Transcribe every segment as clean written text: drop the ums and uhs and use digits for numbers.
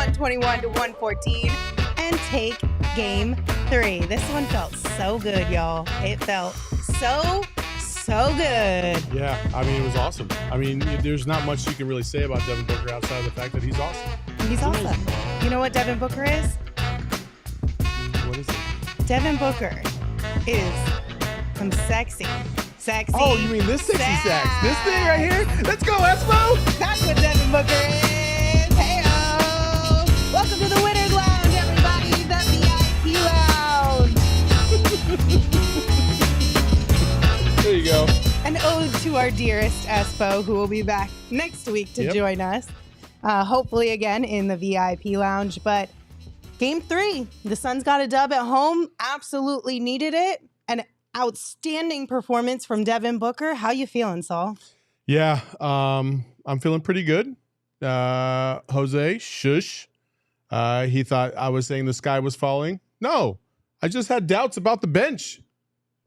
121 to 114 and take game 3. This one felt so good, y'all. It felt so good. Yeah, I mean, it was awesome. I mean, there's not much you can really say about Devin Booker outside of the fact that he's awesome. He's awesome. You know what Devin Booker is? What is it? Devin Booker is some sexy. Oh, you mean this sexy sax? This thing right here? Let's go, Espo! That's what Devin Booker is. Hey-o! Welcome to the Winners Lounge, everybody. The VIP Lounge. There you go. An ode to our dearest Espo, who will be back next week to join us. Hopefully again in the VIP Lounge. But game 3, the Suns got a dub at home. Absolutely needed it. An outstanding performance from Devin Booker. How you feeling, Saul? Yeah, I'm feeling pretty good. Jose, shush. He thought I was saying the sky was falling. No, I just had doubts about the bench.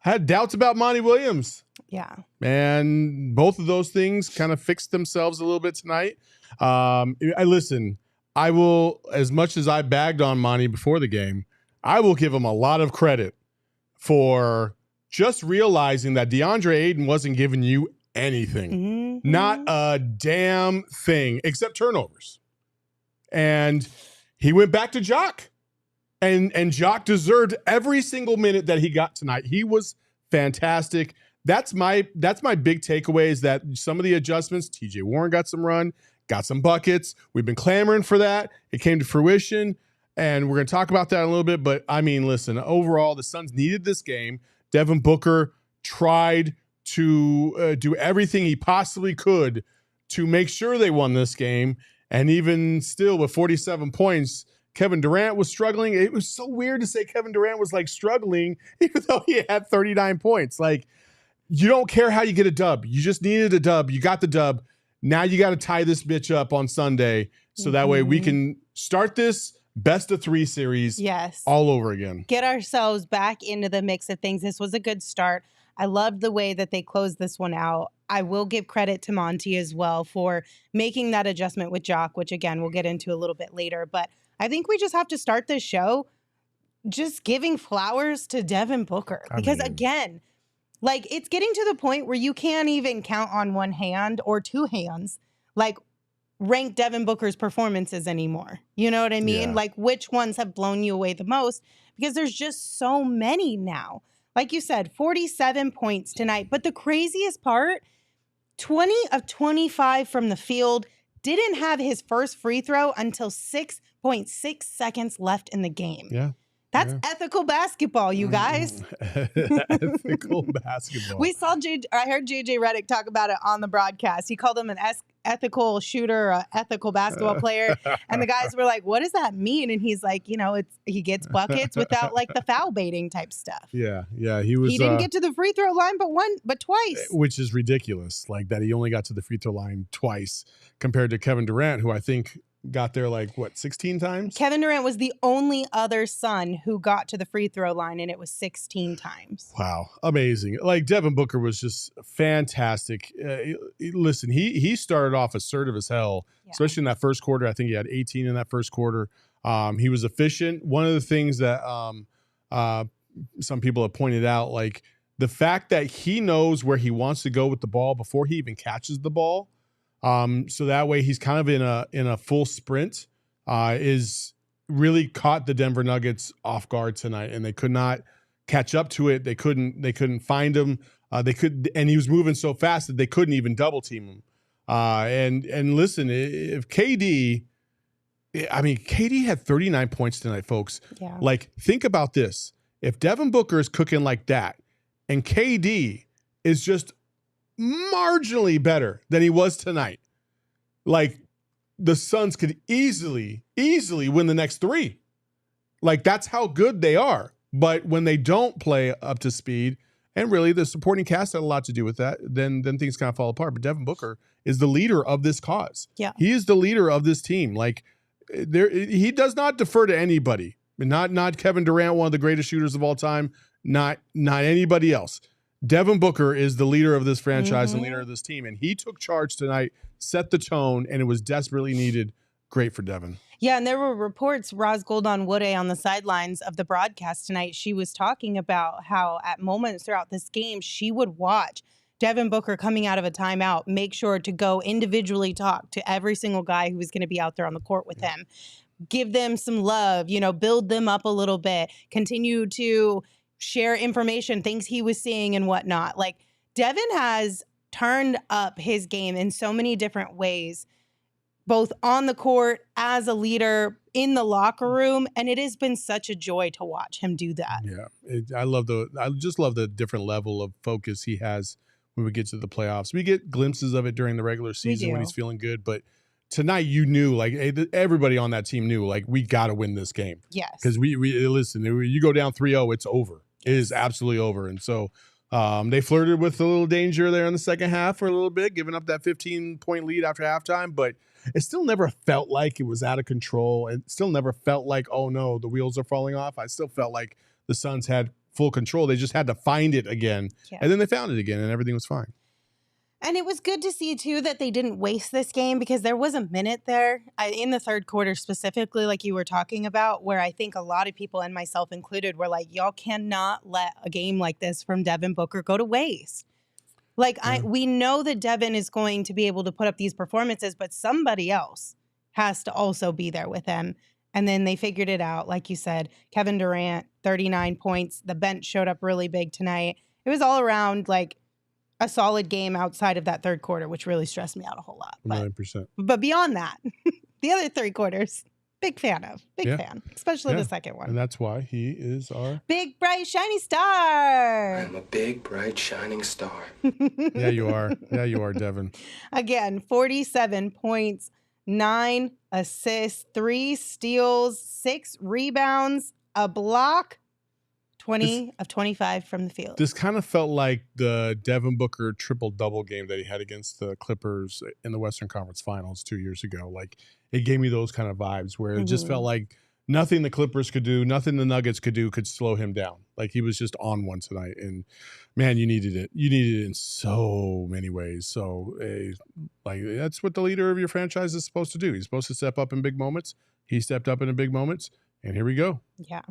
I had doubts about Monty Williams. Yeah. And both of those things kind of fixed themselves a little bit tonight. I will, as much as I bagged on Monty before the game, I will give him a lot of credit for just realizing that DeAndre Ayton wasn't giving you anything. Mm-hmm. Not a damn thing except turnovers. And he went back to Jock. And Jock deserved every single minute that he got tonight. He was fantastic. That's my big takeaway is that some of the adjustments, TJ Warren got some run, got some buckets. We've been clamoring for that. It came to fruition. And we're going to talk about that in a little bit. But, I mean, listen, overall, the Suns needed this game. Devin Booker tried to do everything he possibly could to make sure they won this game. And even still, with 47 points, Kevin Durant was struggling. It was so weird to say Kevin Durant was, like, struggling, even though he had 39 points. Like, you don't care how you get a dub. You just needed a dub. You got the dub. Now you got to tie this bitch up on Sunday so that way we can start this best of 3 series all over again. Get ourselves back into the mix of things. This was a good start. I loved the way that they closed this one out. I will give credit to Monty as well for making that adjustment with Jock, which, again, we'll get into a little bit later. But I think we just have to start this show just giving flowers to Devin Booker. Because, again, like, it's getting to the point where you can't even count on one hand or 2 hands, like, rank Devin Booker's performances anymore. You know what I mean? Yeah. Like, which ones have blown you away the most? Because there's just so many now. Like you said, 47 points tonight. But the craziest part, 20 of 25 from the field, didn't have his first free throw until 6.6 seconds left in the game. Yeah. That's ethical basketball, you guys. Ethical basketball. I heard JJ Redick talk about it on the broadcast. He called him an ethical shooter, an ethical basketball player. And the guys were like, what does that mean? And he's like, he gets buckets without like the foul baiting type stuff. Yeah. He didn't get to the free throw line but twice. Which is ridiculous. Like that he only got to the free throw line twice compared to Kevin Durant, who I think got there 16 times? Kevin Durant was the only other Sun who got to the free throw line, and it was 16 times. Wow. Amazing. Like, Devin Booker was just fantastic. Listen, he started off assertive as hell, especially in that first quarter. I think he had 18 in that first quarter. He was efficient. One of the things that some people have pointed out, like, the fact that he knows where he wants to go with the ball before he even catches the ball, so that way he's kind of in a full sprint, is really caught the Denver Nuggets off guard tonight, and they could not catch up to it. They couldn't find him. And he was moving so fast that they couldn't even double team him. And listen, if KD had 39 points tonight, folks. Yeah. Like, think about this. If Devin Booker is cooking like that, and KD is just marginally better than he was tonight, like, the Suns could easily win the next 3. Like, that's how good they are. But when they don't play up to speed, and really the supporting cast had a lot to do with that, then things kind of fall apart. But Devin Booker is the leader of this cause. Yeah. He is the leader of this team. Like, he does not defer to anybody. Not Kevin Durant, one of the greatest shooters of all time. Not anybody else. Devin Booker is the leader of this franchise and leader of this team. And he took charge tonight, set the tone, and it was desperately needed. Great for Devin. Yeah, and there were reports, Roz Goldon-Woode on the sidelines of the broadcast tonight, she was talking about how at moments throughout this game, she would watch Devin Booker coming out of a timeout, make sure to go individually talk to every single guy who was going to be out there on the court with him. Give them some love, you know, build them up a little bit, continue to share information, things he was seeing and whatnot. Like, Devin has turned up his game in so many different ways, both on the court, as a leader, in the locker room, and it has been such a joy to watch him do that. Yeah, I just love the different level of focus he has when we get to the playoffs. We get glimpses of it during the regular season when he's feeling good, but tonight you knew, like, everybody on that team knew, like, we got to win this game. Yes. Because we listen, you go down 3-0, it's over. It is absolutely over. And so they flirted with a little danger there in the second half for a little bit, giving up that 15-point lead after halftime, but it still never felt like it was out of control. It still never felt like, oh no, the wheels are falling off. I still felt like the Suns had full control. They just had to find it again. Yeah. And then they found it again and everything was fine. And it was good to see, too, that they didn't waste this game, because there was a minute there in the third quarter specifically, like you were talking about, where I think a lot of people, and myself included, were like, y'all cannot let a game like this from Devin Booker go to waste. Like, we know that Devin is going to be able to put up these performances, but somebody else has to also be there with him. And then they figured it out. Like you said, Kevin Durant, 39 points. The bench showed up really big tonight. It was all around, like, a solid game outside of that third quarter, which really stressed me out a whole lot. 9%. But beyond that, the other three quarters, big fan, especially the second one. And that's why he is our big, bright, shiny star. I'm a big, bright, shining star. Yeah, you are. Yeah, you are, Devin. Again, 47 points, 9 assists, 3 steals, 6 rebounds, a block. 20 of 25 from the field. This kind of felt like the Devin Booker triple-double game that he had against the Clippers in the Western Conference Finals 2 years ago. Like, it gave me those kind of vibes where it just felt like nothing the Clippers could do, nothing the Nuggets could do could slow him down. Like, he was just on one tonight. And, man, you needed it. You needed it in so many ways. So, like, that's what the leader of your franchise is supposed to do. He's supposed to step up in big moments. He stepped up in the big moments. And here we go. Yeah.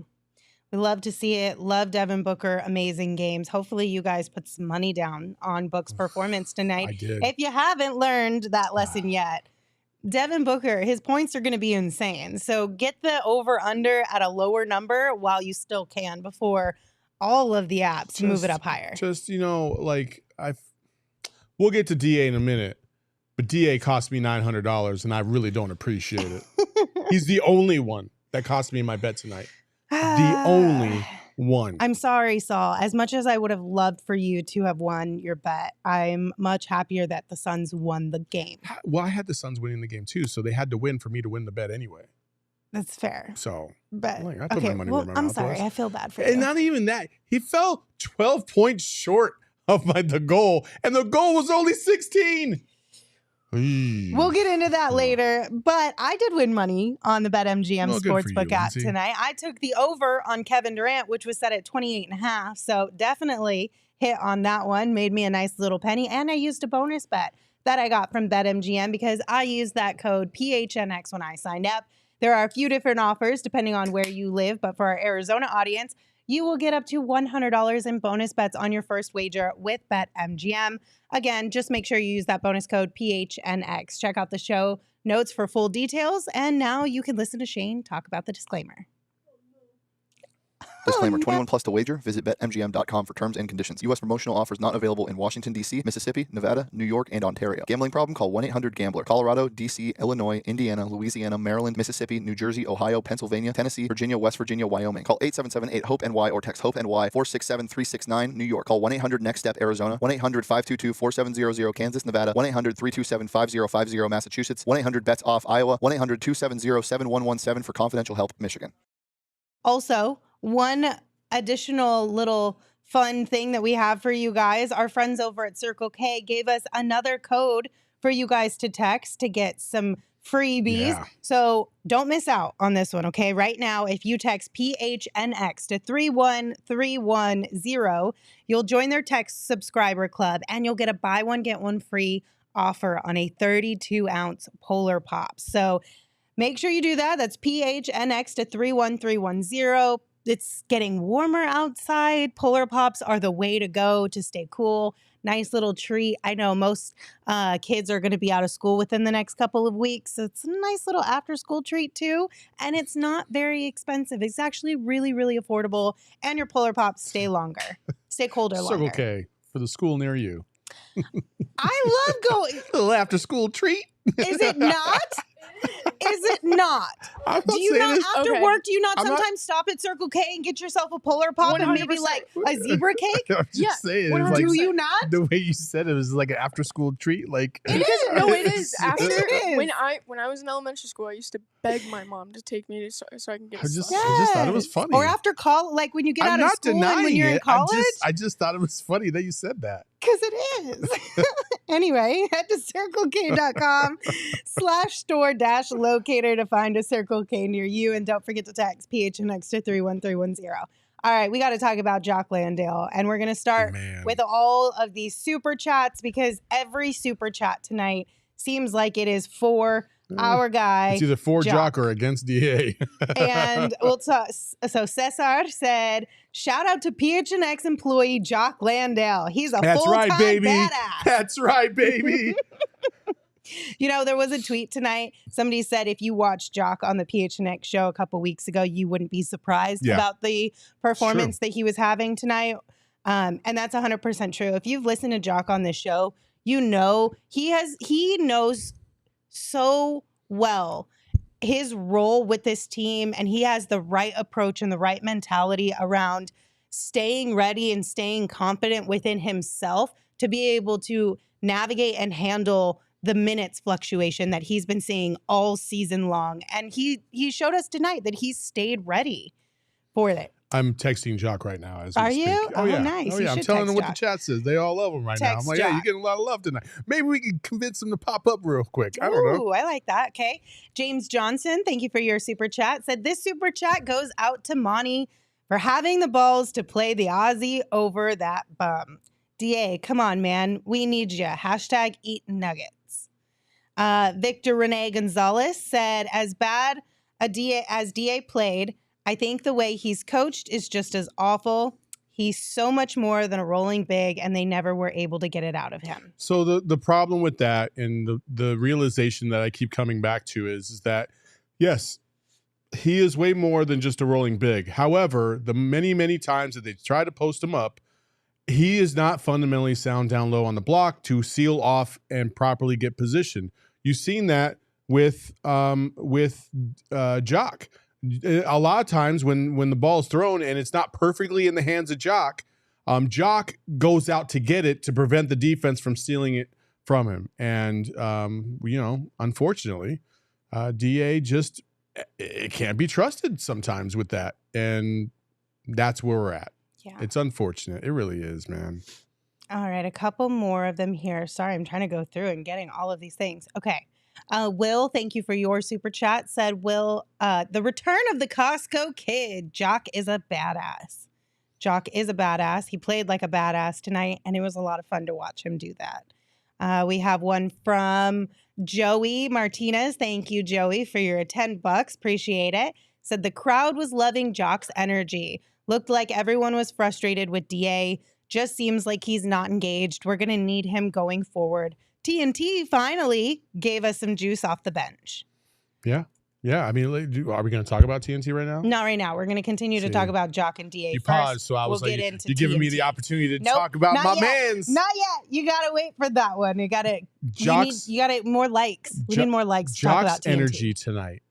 We love to see it. Love Devin Booker. Amazing games. Hopefully you guys put some money down on Book's performance tonight. I did. If you haven't learned that lesson yet, Devin Booker, his points are going to be insane. So get the over-under at a lower number while you still can before all of the apps move it up higher. Just, you know, like, we'll get to DA in a minute, but DA cost me $900, and I really don't appreciate it. He's the only one that cost me my bet tonight. The only one. I'm sorry, Saul. As much as I would have loved for you to have won your bet, I'm much happier that the Suns won the game. Well, I had the Suns winning the game too, so they had to win for me to win the bet anyway. That's fair. So, but like, I put my money where my I'm mouth sorry. was. I feel bad for you. And not even that. He fell 12 points short of the goal, and the goal was only 16. We'll get into that later, but I did win money on the BetMGM Sportsbook app tonight. I took the over on Kevin Durant, which was set at 28.5, so definitely hit on that one. Made me a nice little penny, and I used a bonus bet that I got from BetMGM because I used that code PHNX when I signed up. There are a few different offers depending on where you live, but for our Arizona audience, you will get up to $100 in bonus bets on your first wager with BetMGM. Again, just make sure you use that bonus code PHNX. Check out the show notes for full details. And now you can listen to Shane talk about the disclaimer. Disclaimer, 21 plus to wager. Visit BetMGM.com for terms and conditions. U.S. promotional offers not available in Washington, D.C., Mississippi, Nevada, New York, and Ontario. Gambling problem? Call 1-800-GAMBLER. Colorado, D.C., Illinois, Indiana, Louisiana, Maryland, Mississippi, New Jersey, Ohio, Pennsylvania, Tennessee, Virginia, West Virginia, Wyoming. Call 877-8-HOPE-NY or text HOPE-NY 467-369, New York. Call 1-800-NEXT-STEP, Arizona. 1-800-522-4700, Kansas, Nevada. 1-800-327-5050, Massachusetts. 1-800-BETS-OFF, Iowa. 1-800-270-7117 for confidential help, Michigan. Also, one additional little fun thing that we have for you guys, our friends over at Circle K gave us another code for you guys to text to get some freebies. Yeah. So don't miss out on this one, okay? Right now, if you text PHNX to 31310, you'll join their text subscriber club and you'll get a buy one, get one free offer on a 32-ounce Polar Pop. So Make sure you do that. That's PHNX to 31310. It's getting warmer outside. Polar Pops are the way to go to stay cool. Nice little treat. I know most kids are going to be out of school within the next couple of weeks. So it's a nice little after-school treat too. And it's not very expensive. It's actually really, really affordable. And your Polar Pops stay longer. Stay colder longer. Circle K for the school near you. I love going. A little after-school treat. Is it not? Is it not? Do you not, after work, do you not sometimes stop at Circle K and get yourself a Polar Pop 100%. And maybe like a zebra cake? I'm just saying. Like, do you not? The way you said it was like an after-school treat. Like it is. No, it is. After it is. When I was in elementary school, I used to beg my mom to take me so I can get. I just thought it was funny. Or after college, like when you get out of school and when you're in college. I just thought it was funny that you said that. Because it is. Anyway, head to circlek.com/store-locator to find a Circle K near you. And don't forget to text PHNX to 31310. All right, we got to talk about Jock Landale. And we're going to start with all of these super chats because every super chat tonight seems like it is for our guy. It's either for Jock or against DA. And so Cesar said, shout out to PHNX employee Jock Landale. He's a full-time badass. That's right, baby. You know, there was a tweet tonight. Somebody said if you watched Jock on the PHNX show a couple weeks ago, you wouldn't be surprised about the performance that he was having tonight. And that's 100% true. If you've listened to Jock on this show, you know he knows so well his role with this team, and he has the right approach and the right mentality around staying ready and staying confident within himself to be able to navigate and handle the minutes fluctuation that he's been seeing all season long. And he showed us tonight that he stayed ready for it. I'm texting Jock right now. Are you? Oh, yeah. Nice. Oh, yeah. I'm telling them what the chat says. They all love him right now. I'm like, yeah, you're getting a lot of love tonight. Maybe we can convince them to pop up real quick. I don't know. I like that. Okay. James Johnson, thank you for your super chat. Said this super chat goes out to Monty for having the balls to play the Aussie over that bum. DA, come on, man. We need you. Hashtag eat nuggets. Victor Rene Gonzalez said, as bad as DA played, I think the way he's coached is just as awful. He's so much more than a rolling big, and they never were able to get it out of him. So the problem with that and the realization that I keep coming back to is that, yes, he is way more than just a rolling big. However, the many, many times that they try to post him up, he is not fundamentally sound down low on the block to seal off and properly get position. You've seen that with Jock. A lot of times when the ball is thrown and it's not perfectly in the hands of Jock, Jock goes out to get it to prevent the defense from stealing it from him. And, unfortunately, DA just it can't be trusted sometimes with that. And that's where we're at. Yeah. It's unfortunate. It really is, man. All right. A couple more of them here. Sorry, I'm trying to go through and getting all of these things. Okay. Will, thank you for your super chat. Said, Will, the return of the Costco kid. Jock is a badass. Jock is a badass. He played like a badass tonight, and it was a lot of fun to watch him do that. We have one from Joey Martinez. Thank you, Joey, for your $10. Appreciate it. Said the crowd was loving Jock's energy. Looked like everyone was frustrated with DA. Just seems like he's not engaged. We're going to need him going forward. TNT finally gave us some juice off the bench. Yeah. Yeah. I mean, are we going to talk about TNT right now? Not right now. We're going to continue to talk about Jock and DA you first. Paused, so I was like, you're giving me the opportunity to talk about my mans. Not yet. You got to wait for that one. You got to more likes. We need more likes to talk about TNT. Jock's energy tonight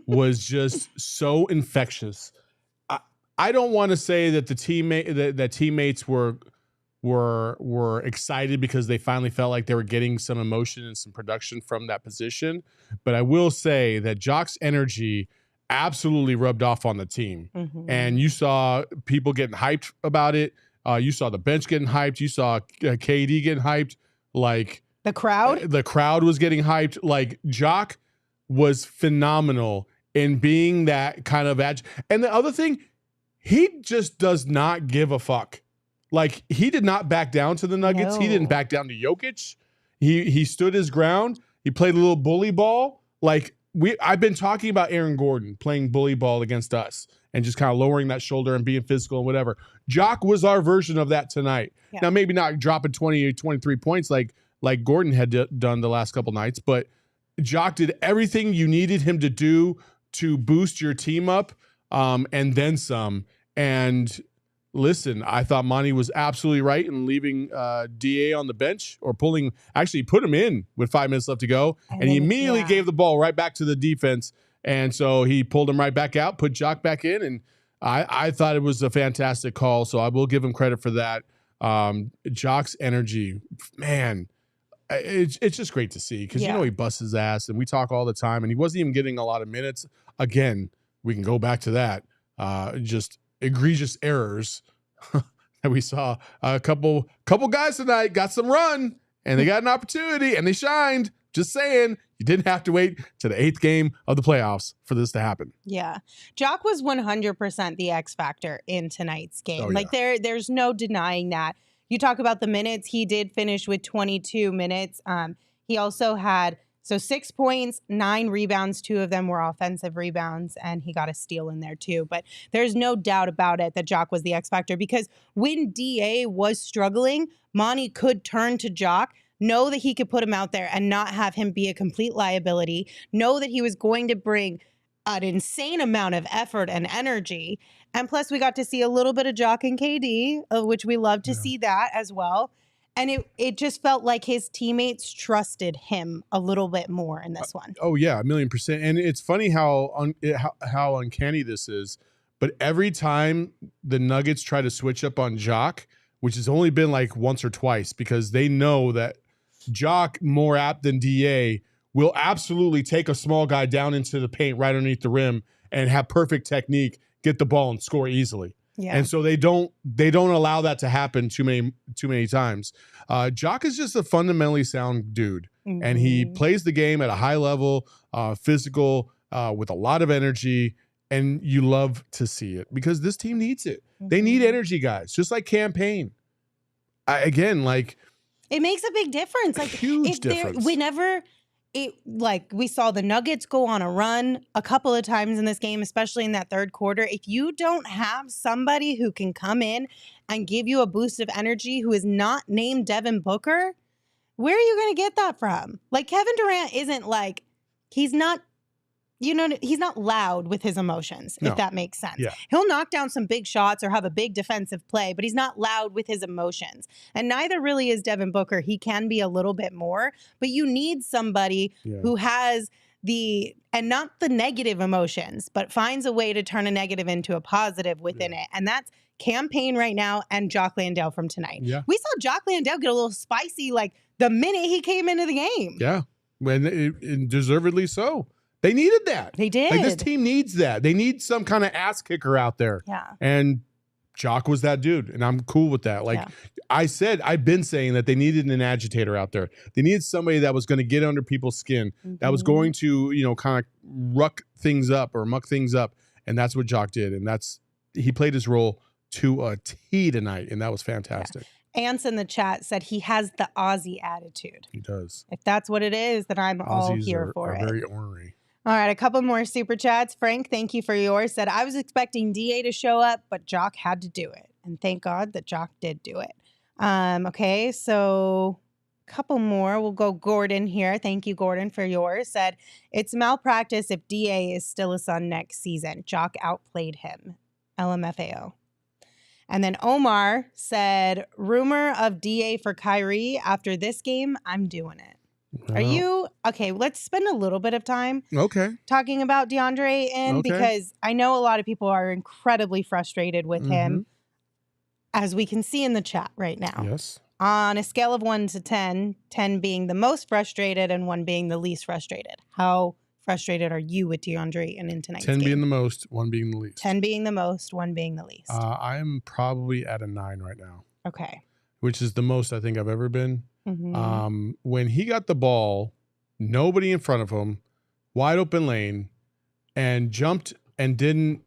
was just so infectious. I don't want to say that the teammates were excited because they finally felt like they were getting some emotion and some production from that position. But I will say that Jock's energy absolutely rubbed off on the team. Mm-hmm. And you saw people getting hyped about it. You saw the bench getting hyped. You saw KD getting hyped. Like the crowd? The crowd was getting hyped. Like Jock was phenomenal in being that kind of edge. And the other thing, he just does not give a fuck. Like, he did not back down to the Nuggets. No. He didn't back down to Jokic. He stood his ground. He played a little bully ball. Like, I've been talking about Aaron Gordon playing bully ball against us and just kind of lowering that shoulder and being physical and whatever. Jock was our version of that tonight. Yeah. Now, maybe not dropping 20, 23 points like Gordon had done the last couple nights, but Jock did everything you needed him to do to boost your team up, and then some. And listen, I thought Monty was absolutely right in leaving DA on the bench, or put him in with 5 minutes left to go. And he immediately gave the ball right back to the defense. And so he pulled him right back out, put Jock back in. And I thought it was a fantastic call. So I will give him credit for that. Jock's energy, man, it's just great to see, because he busts his ass, and we talk all the time, and he wasn't even getting a lot of minutes. Again, we can go back to that. Just egregious errors that we saw. A couple guys tonight got some run, and they got an opportunity, and they shined. Just saying, you didn't have to wait to the 8th game of the playoffs for this to happen. Yeah. Jock was 100% the X factor in tonight's game. Oh, like there's no denying that. You talk about the minutes, he did finish with 22 minutes. He also had 6 points, 9 rebounds, 2 of them were offensive rebounds, and he got a steal in there too. But there's no doubt about it that Jock was the X factor, because when DA was struggling, Monty could turn to Jock, know that he could put him out there and not have him be a complete liability, know that he was going to bring an insane amount of effort and energy. And plus, we got to see a little bit of Jock and KD, of which we love to see that as well. And it just felt like his teammates trusted him a little bit more in this one. Oh, yeah, 1,000,000%. And it's funny how uncanny this is. But every time the Nuggets try to switch up on Jock, which has only been like once or twice, because they know that Jock, more apt than DA, will absolutely take a small guy down into the paint right underneath the rim and have perfect technique, get the ball and score easily. Yeah. And so they don't allow that to happen too many times. Jock is just a fundamentally sound dude, and he plays the game at a high level, physical, with a lot of energy, and you love to see it, because this team needs it. They need energy guys, just like Cam Payne. It makes a big difference. Like, huge difference. We saw the Nuggets go on a run a couple of times in this game, especially in that third quarter. If you don't have somebody who can come in and give you a boost of energy, who is not named Devin Booker, where are you going to get that from? Like, Kevin Durant isn't like, he's not loud with his emotions, if that makes sense. Yeah. He'll knock down some big shots or have a big defensive play, but he's not loud with his emotions. And neither really is Devin Booker. He can be a little bit more, but you need somebody who has and not the negative emotions, but finds a way to turn a negative into a positive within it. And that's Cam Payne right now, and Jock Landale from tonight. Yeah. We saw Jock Landale get a little spicy like the minute he came into the game. Yeah, and deservedly so. They needed that. They did. Like, this team needs that. They need some kind of ass kicker out there. Yeah. And Jock was that dude, and I'm cool with that. Like I've been saying that they needed an agitator out there. They needed somebody that was going to get under people's skin, that was going to, kind of muck things up, and that's what Jock did. And he played his role to a T tonight, and that was fantastic. Yeah. Ants in the chat said he has the Aussie attitude. He does. If that's what it is, then I'm all here for it. Very ornery. All right, a couple more super chats. Frank, thank you for yours. Said, I was expecting DA to show up, but Jock had to do it. And thank God that Jock did do it. Okay, so a couple more. We'll go Gordon here. Thank you, Gordon, for yours. Said, it's malpractice if DA is still a Sun next season. Jock outplayed him. LMFAO. And then Omar said, rumor of DA for Kyrie after this game, I'm doing it. Are you okay? Let's spend a little bit of time talking about DeAndre Ayton, because I know a lot of people are incredibly frustrated with him, as we can see in the chat right now. Yes. On a scale of 1 to 10, 10 being the most frustrated and 1 being the least frustrated. How frustrated are you with DeAndre Ayton in tonight's game? 10 being the most, 1 being the least. 10 being the most, 1 being the least. I am probably at a 9 right now. Okay. Which is the most I think I've ever been. When he got the ball, nobody in front of him, wide open lane, and jumped and didn't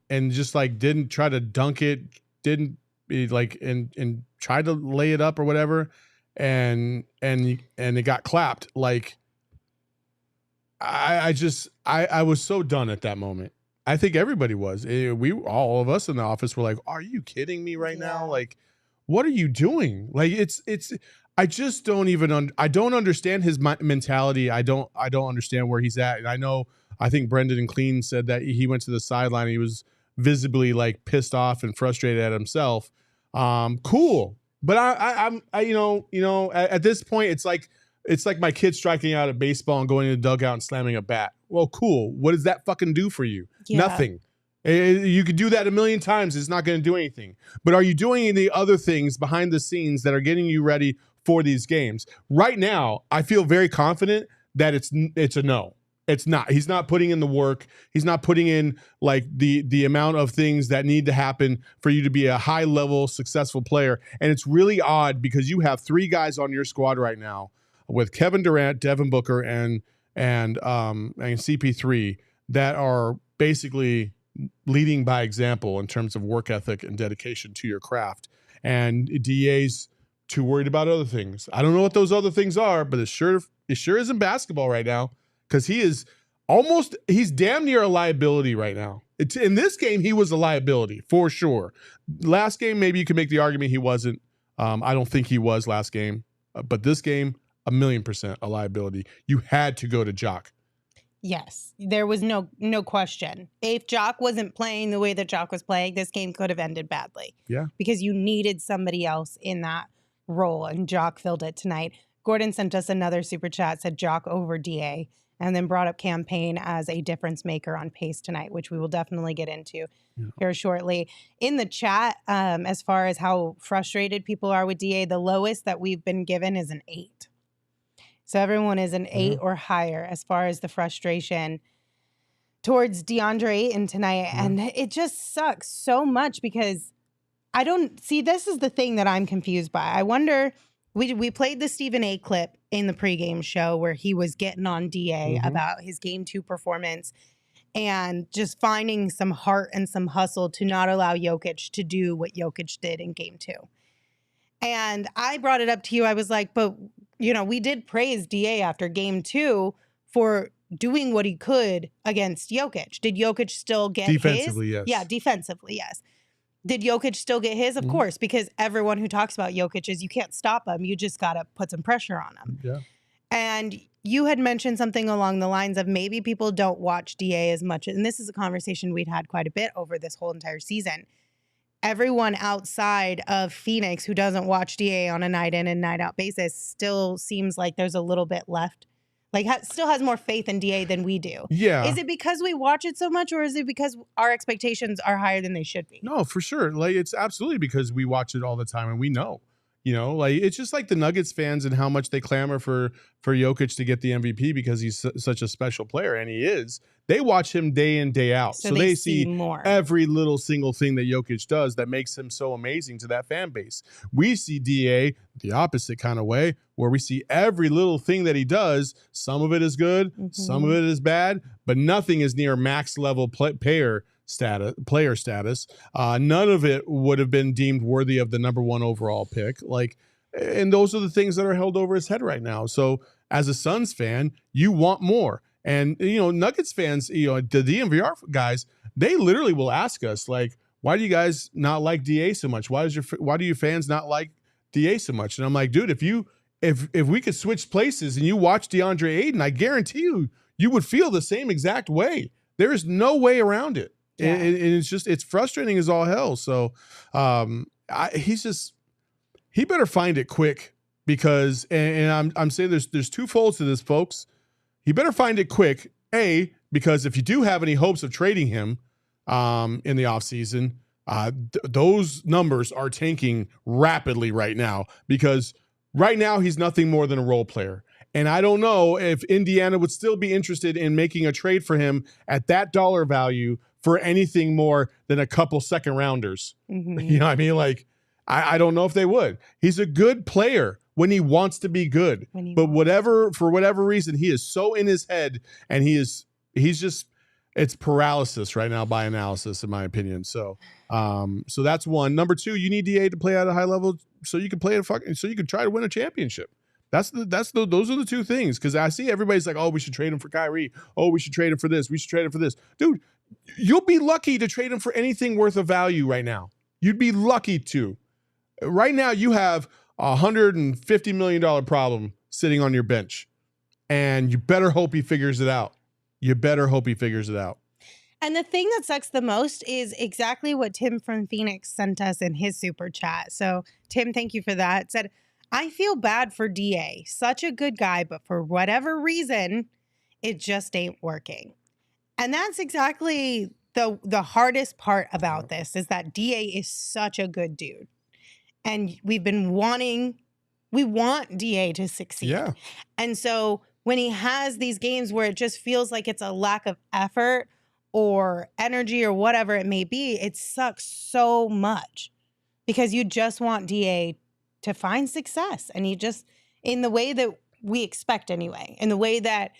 try to dunk it, didn't be like and tried to lay it up or whatever, and it got clapped. Like, I was so done at that moment. I think everybody was. All of us in the office were like, "Are you kidding me right now? Like, what are you doing?" Like, it's. I just don't even. I don't understand his mentality. I don't understand where he's at. And I think Brendan and Clean said that he went to the sideline. He was visibly like pissed off and frustrated at himself. Cool, but I'm at this point, it's like my kid striking out at baseball and going to the dugout and slamming a bat. Well, cool. What does that fucking do for you? Yeah. Nothing. You could do that a million times. It's not going to do anything. But are you doing the other things behind the scenes that are getting you ready for these games? Right now, I feel very confident that it's a no. It's not. He's not putting in the work. He's not putting in like the amount of things that need to happen for you to be a high level successful player. And it's really odd because you have 3 guys on your squad right now with Kevin Durant, Devin Booker, and CP3 that are basically leading by example in terms of work ethic and dedication to your craft. And DA's too worried about other things. I don't know what those other things are, but it sure isn't basketball right now, because he's damn near a liability right now. In this game, he was a liability for sure. Last game, maybe you could make the argument he wasn't. I don't think he was last game, but this game, 1,000,000% a liability. You had to go to Jock. Yes, there was no question. If Jock wasn't playing the way that Jock was playing, this game could have ended badly. Yeah. Because you needed somebody else in that role, and Jock filled it tonight. Gordon sent us another super chat, said Jock over DA, and then brought up Cam Payne as a difference maker on pace tonight, which we will definitely get into here shortly. In the chat, as far as how frustrated people are with DA, the lowest that we've been given is an 8. So everyone is an 8 or higher as far as the frustration towards DeAndre Ayton tonight. And it just sucks so much because I don't see, this is the thing that I'm confused by. I wonder, we played the Stephen A clip in the pregame show where he was getting on DA about his game 2 performance and just finding some heart and some hustle to not allow Jokic to do what Jokic did in game 2. And I brought it up to you. I was like, but we did praise DA after game 2 for doing what he could against Jokic. Did Jokic still get defensively, his? Yes. Yeah, defensively, yes. Did Jokic still get his? Of course, because everyone who talks about Jokic is you can't stop him. You just got to put some pressure on him. Yeah. And you had mentioned something along the lines of maybe people don't watch DA as much. And this is a conversation we'd had quite a bit over this whole entire season. Everyone outside of Phoenix who doesn't watch DA on a night in and night out basis still seems like there's a little bit left. Like still has more faith in DA than we do. Yeah. Is it because we watch it so much, or is it because our expectations are higher than they should be? No, for sure. Like, it's absolutely because we watch it all the time and we know. Like it's just like the Nuggets fans and how much they clamor for Jokic to get the MVP because he's such a special player, and he is. They watch him day in, day out. So they see more. Every little single thing that Jokic does that makes him so amazing to that fan base. We see DA the opposite kind of way, where we see every little thing that he does. Some of it is good, some of it is bad, but nothing is near max level player status. None of it would have been deemed worthy of the number 1 overall pick. And those are the things that are held over his head right now. So as a Suns fan, you want more. And, Nuggets fans, the DNVR guys, they literally will ask us, like, why do you guys not like DA so much? Why do you fans not like DA so much? And I'm like, dude, if we could switch places and you watch DeAndre Ayton, I guarantee you would feel the same exact way. There is no way around it. Yeah. And it's frustrating as all hell. So he better find it quick, because, and I'm saying there's 2 folds to this, folks. He better find it quick, because if you do have any hopes of trading him in the offseason, those numbers are tanking rapidly right now, because right now he's nothing more than a role player. And I don't know if Indiana would still be interested in making a trade for him at that dollar value for anything more than a couple second rounders. You know what I mean? Like, I don't know if they would. He's a good player when he wants to be good, but for whatever reason, he is so in his head, and he's just, it's paralysis right now by analysis, in my opinion. So that's one. Number 2, you need DA to play at a high level so you can so you can try to win a championship. Those are the two things. Because I see everybody's like, oh, we should trade him for Kyrie. Oh, we should trade him for this. We should trade him for this. Dude, you'll be lucky to trade him for anything worth of value right now. You'd be lucky to. Right now, you have a $150 million problem sitting on your bench. And you better hope he figures it out. And the thing that sucks the most is exactly what Tim from Phoenix sent us in his super chat. So, Tim, thank you for that. It said, I feel bad for DA. Such a good guy, but for whatever reason, it just ain't working. And that's exactly the hardest part about this is that DA is such a good dude. And we want DA to succeed. Yeah. And so when he has these games where it just feels like it's a lack of effort or energy or whatever it may be, it sucks so much because you just want DA to find success. And he just, in the way that we expect anyway, in the way that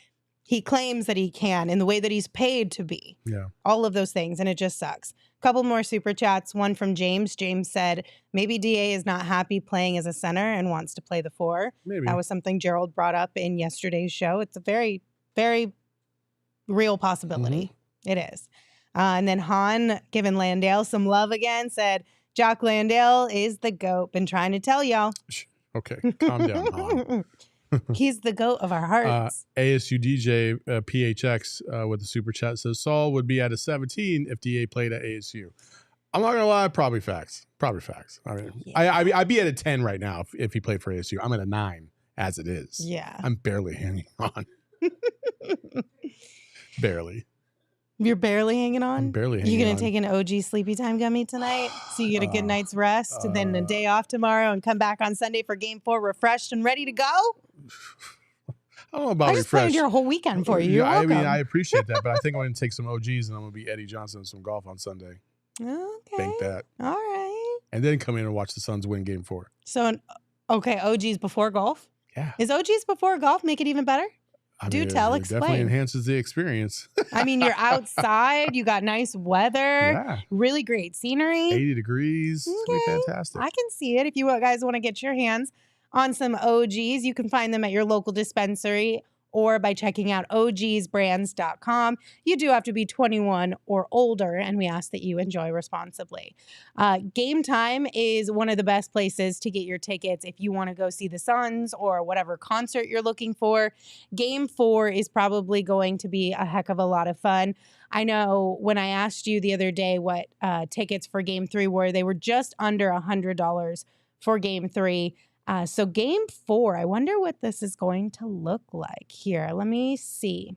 he claims that he can, in the way that he's paid to be. Yeah. All of those things. And it just sucks. A couple more super chats. One from James. James said, maybe DA is not happy playing as a center and wants to play the 4. Maybe. That was something Gerald brought up in yesterday's show. It's a very, very real possibility. Mm-hmm. It is. And then Han, giving Landale some love again, said, Jock Landale is the GOAT. Been trying to tell y'all. Okay, calm down, Han. He's the GOAT of our hearts. ASU DJ PHX with the super chat says Saul would be at a 17 if DA played at ASU. I'm not gonna lie, probably facts. I mean, yeah. I'd be at a 10 right now if he played for ASU. I'm at a 9 as it is. Yeah, I'm barely hanging on. Barely. You're barely hanging on? I'm barely hanging on. You're going to take an OG sleepy time gummy tonight so you get a good night's rest and then a day off tomorrow and come back on Sunday for game 4 refreshed and ready to go? I don't know about I just planned your whole weekend for you. You're welcome. I mean, I appreciate that, but I think I'm going to take some OGs and I'm going to be Eddie Johnson and some golf on Sunday. Okay. Bank that. All right. And then come in and watch the Suns win game 4. So, OGs before golf? Yeah. Is OGs before golf make it even better? It definitely enhances the experience. I mean, you're outside. You got nice weather, really great scenery. 80 degrees. Okay. It's gonna be fantastic. I can see it. If you guys want to get your hands on some OGs, you can find them at your local dispensary or by checking out ogsbrands.com. You do have to be 21 or older, and we ask that you enjoy responsibly. Game Time is one of the best places to get your tickets if you want to go see the Suns or whatever concert you're looking for. Game 4 is probably going to be a heck of a lot of fun. I know when I asked you the other day what tickets for Game 3 were, they were just under $100 for Game 3. So Game 4, I wonder what this is going to look like here. Let me see.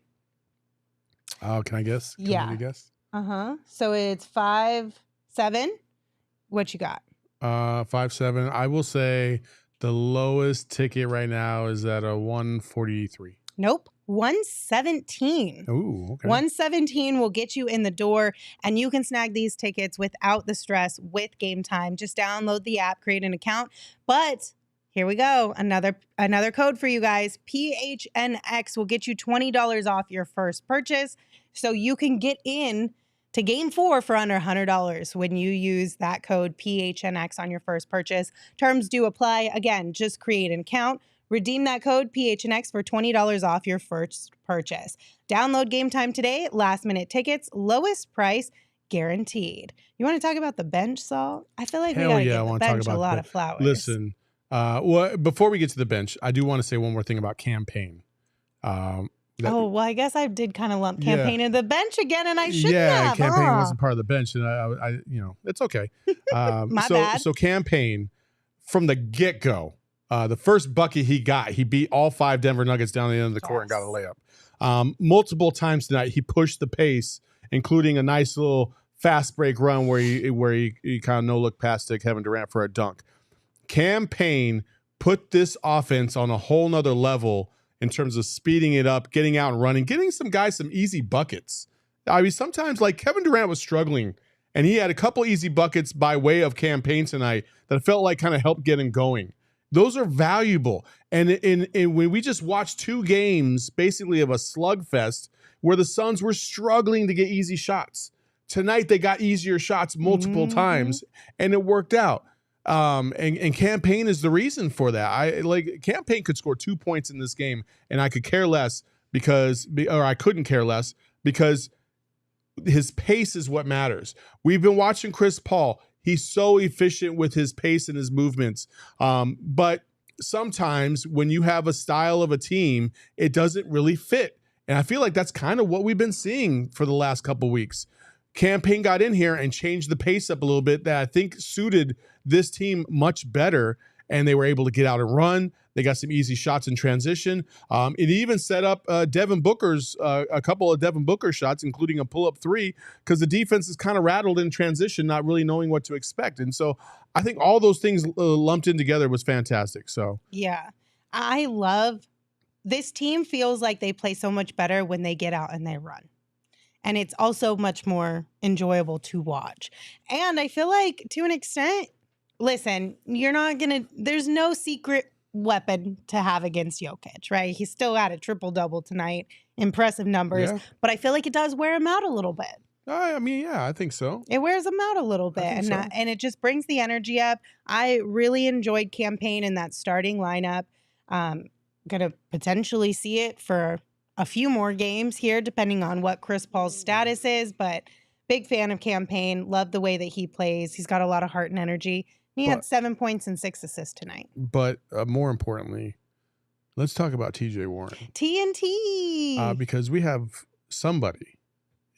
Oh, can I guess? Can I guess? So it's 5-7. What you got? 5-7. I will say the lowest ticket right now is at a 143. Nope. 117. Ooh, okay. 117 will get you in the door, and you can snag these tickets without the stress with Game Time. Just download the app, create an account. But here we go. Another code for you guys. PHNX will get you $20 off your first purchase. So you can get in to Game 4 for under $100 when you use that code PHNX on your first purchase. Terms do apply. Again, just create an account. Redeem that code PHNX for $20 off your first purchase. Download Game Time today. Last minute tickets. Lowest price guaranteed. You want to talk about the bench, Saul? I feel like we got to give the bench a lot of flowers. Listen. Well, before we get to the bench, I do want to say one more thing about Cam Payne. I guess I did kind of lump Cam Payne in the bench again, and I shouldn't have. Cam Payne wasn't part of the bench, and I it's okay. My bad. So Cam Payne, from the get-go, the first bucket he got, he beat all 5 Denver Nuggets down the end of the court and got a layup. Multiple times tonight, he pushed the pace, including a nice little fast break run where he kind of no-look past to Kevin Durant for a dunk. Cam Payne put this offense on a whole nother level in terms of speeding it up, getting out and running, getting some guys some easy buckets. I mean, sometimes like Kevin Durant was struggling, and he had a couple easy buckets by way of Cam Payne tonight that felt like kind of helped get him going. Those are valuable. And when we just watched 2 games basically of a slugfest where the Suns were struggling to get easy shots. Tonight they got easier shots multiple times, and it worked out. And Cam Payne is the reason for that. Cam Payne could score 2 points in this game, and I could care less I couldn't care less because his pace is what matters. We've been watching Chris Paul. He's so efficient with his pace and his movements. But sometimes when you have a style of a team, it doesn't really fit. And I feel like that's kind of what we've been seeing for the last couple weeks. Cam Payne got in here and changed the pace up a little bit that I think suited this team much better, and they were able to get out and run. They got some easy shots in transition. It even set up Devin Booker's a couple of Devin Booker shots, including a pull-up three, because the defense is kind of rattled in transition, not really knowing what to expect. And so I think all those things lumped in together was fantastic. So yeah, I love this team. Feels like they play so much better when they get out and they run. And it's also much more enjoyable to watch. And I feel like to an extent, listen, there's no secret weapon to have against Jokic, right? He still had a triple-double tonight. Impressive numbers. Yeah. But I feel like it does wear him out a little bit. I mean, yeah, I think so. It wears him out a little bit. And it just brings the energy up. I really enjoyed Cam Payne in that starting lineup. Going to potentially see it for a few more games here, depending on what Chris Paul's status is. But big fan of Cam Payne. Love the way that he plays. He's got a lot of heart and energy. He had 7 points and 6 assists tonight. But more importantly, let's talk about TJ Warren. TNT. Because we have somebody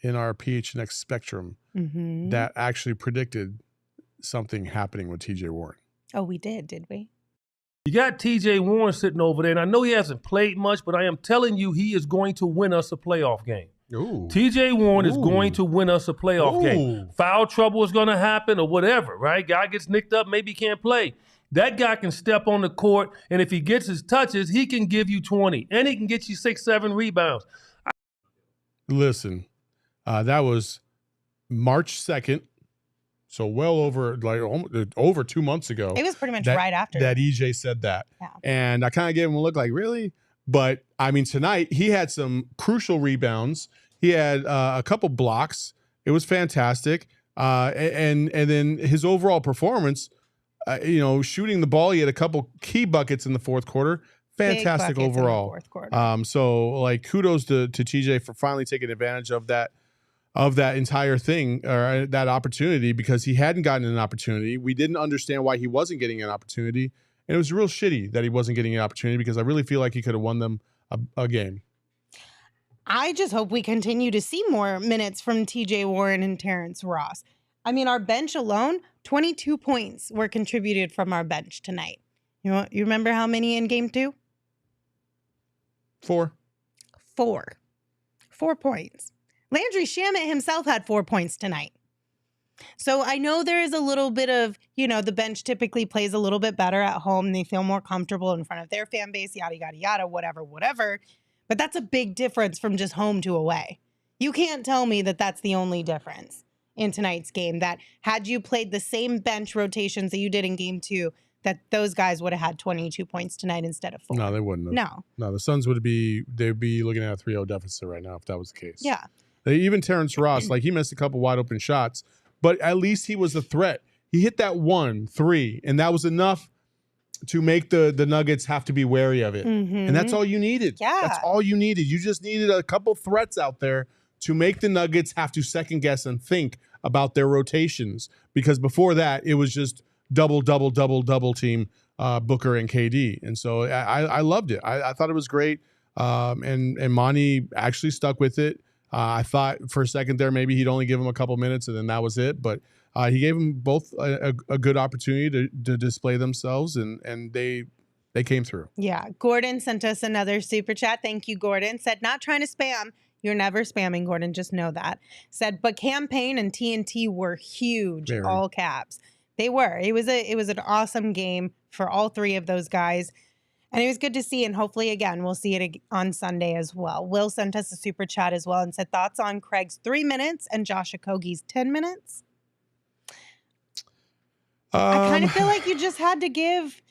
in our PHNX spectrum that actually predicted something happening with TJ Warren. Oh, we did we? You got TJ Warren sitting over there, and I know he hasn't played much, but I am telling you he is going to win us a playoff game. Ooh. TJ Warren is going to win us a playoff game. Foul trouble is going to happen or whatever, right? Guy gets nicked up, maybe he can't play. That guy can step on the court, and if he gets his touches, he can give you 20, and he can get you 6-7 rebounds. Listen, that was March 2nd. So well over 2 months ago. It was pretty much right after that EJ said that. Yeah. And I kind of gave him a look like, really? But, I mean, tonight he had some crucial rebounds. He had a couple blocks. It was fantastic. And then his overall performance, shooting the ball, he had a couple key buckets in the fourth quarter. Fantastic overall. In the fourth quarter. So, kudos to TJ for finally taking advantage of that entire thing or that opportunity, because he hadn't gotten an opportunity. We didn't understand why he wasn't getting an opportunity. And it was real shitty that he wasn't getting an opportunity, because I really feel like he could have won them a game. I just hope we continue to see more minutes from TJ Warren and Terrence Ross. I mean, our bench alone, 22 points were contributed from our bench tonight. You remember how many in game 2? 4. 4 points. Landry Shamet himself had 4 points tonight. So I know there is a little bit of, the bench typically plays a little bit better at home. They feel more comfortable in front of their fan base, yada, yada, yada, whatever. But that's a big difference from just home to away. You can't tell me that that's the only difference in tonight's game, that had you played the same bench rotations that you did in game 2, that those guys would have had 22 points tonight instead of 4. No, they wouldn't have. No, the Suns they'd be looking at a 3-0 deficit right now if that was the case. Yeah. Even Terrence Ross, he missed a couple wide open shots, but at least he was a threat. He hit that 1-3, and that was enough to make the Nuggets have to be wary of it. And that's all you needed. Yeah. That's all you needed. You just needed a couple threats out there to make the Nuggets have to second guess and think about their rotations, because before that, it was just double team Booker and KD. And so I loved it. I thought it was great. And Monty actually stuck with it. I thought for a second there maybe he'd only give him a couple minutes and then that was it. But he gave them both a good opportunity to display themselves, and they came through. Yeah. Gordon sent us another super chat. Thank you, Gordon. Said, not trying to spam. You're never spamming, Gordon. Just know that. Said, but Cam Payne and TNT were huge, Very. All caps. They were. It was an awesome game for all 3 of those guys. And it was good to see, and hopefully, again, we'll see it on Sunday as well. Will sent us a super chat as well and said, thoughts on Craig's 3 minutes and Josh Okogie's 10 minutes? I kind of feel like you just had to give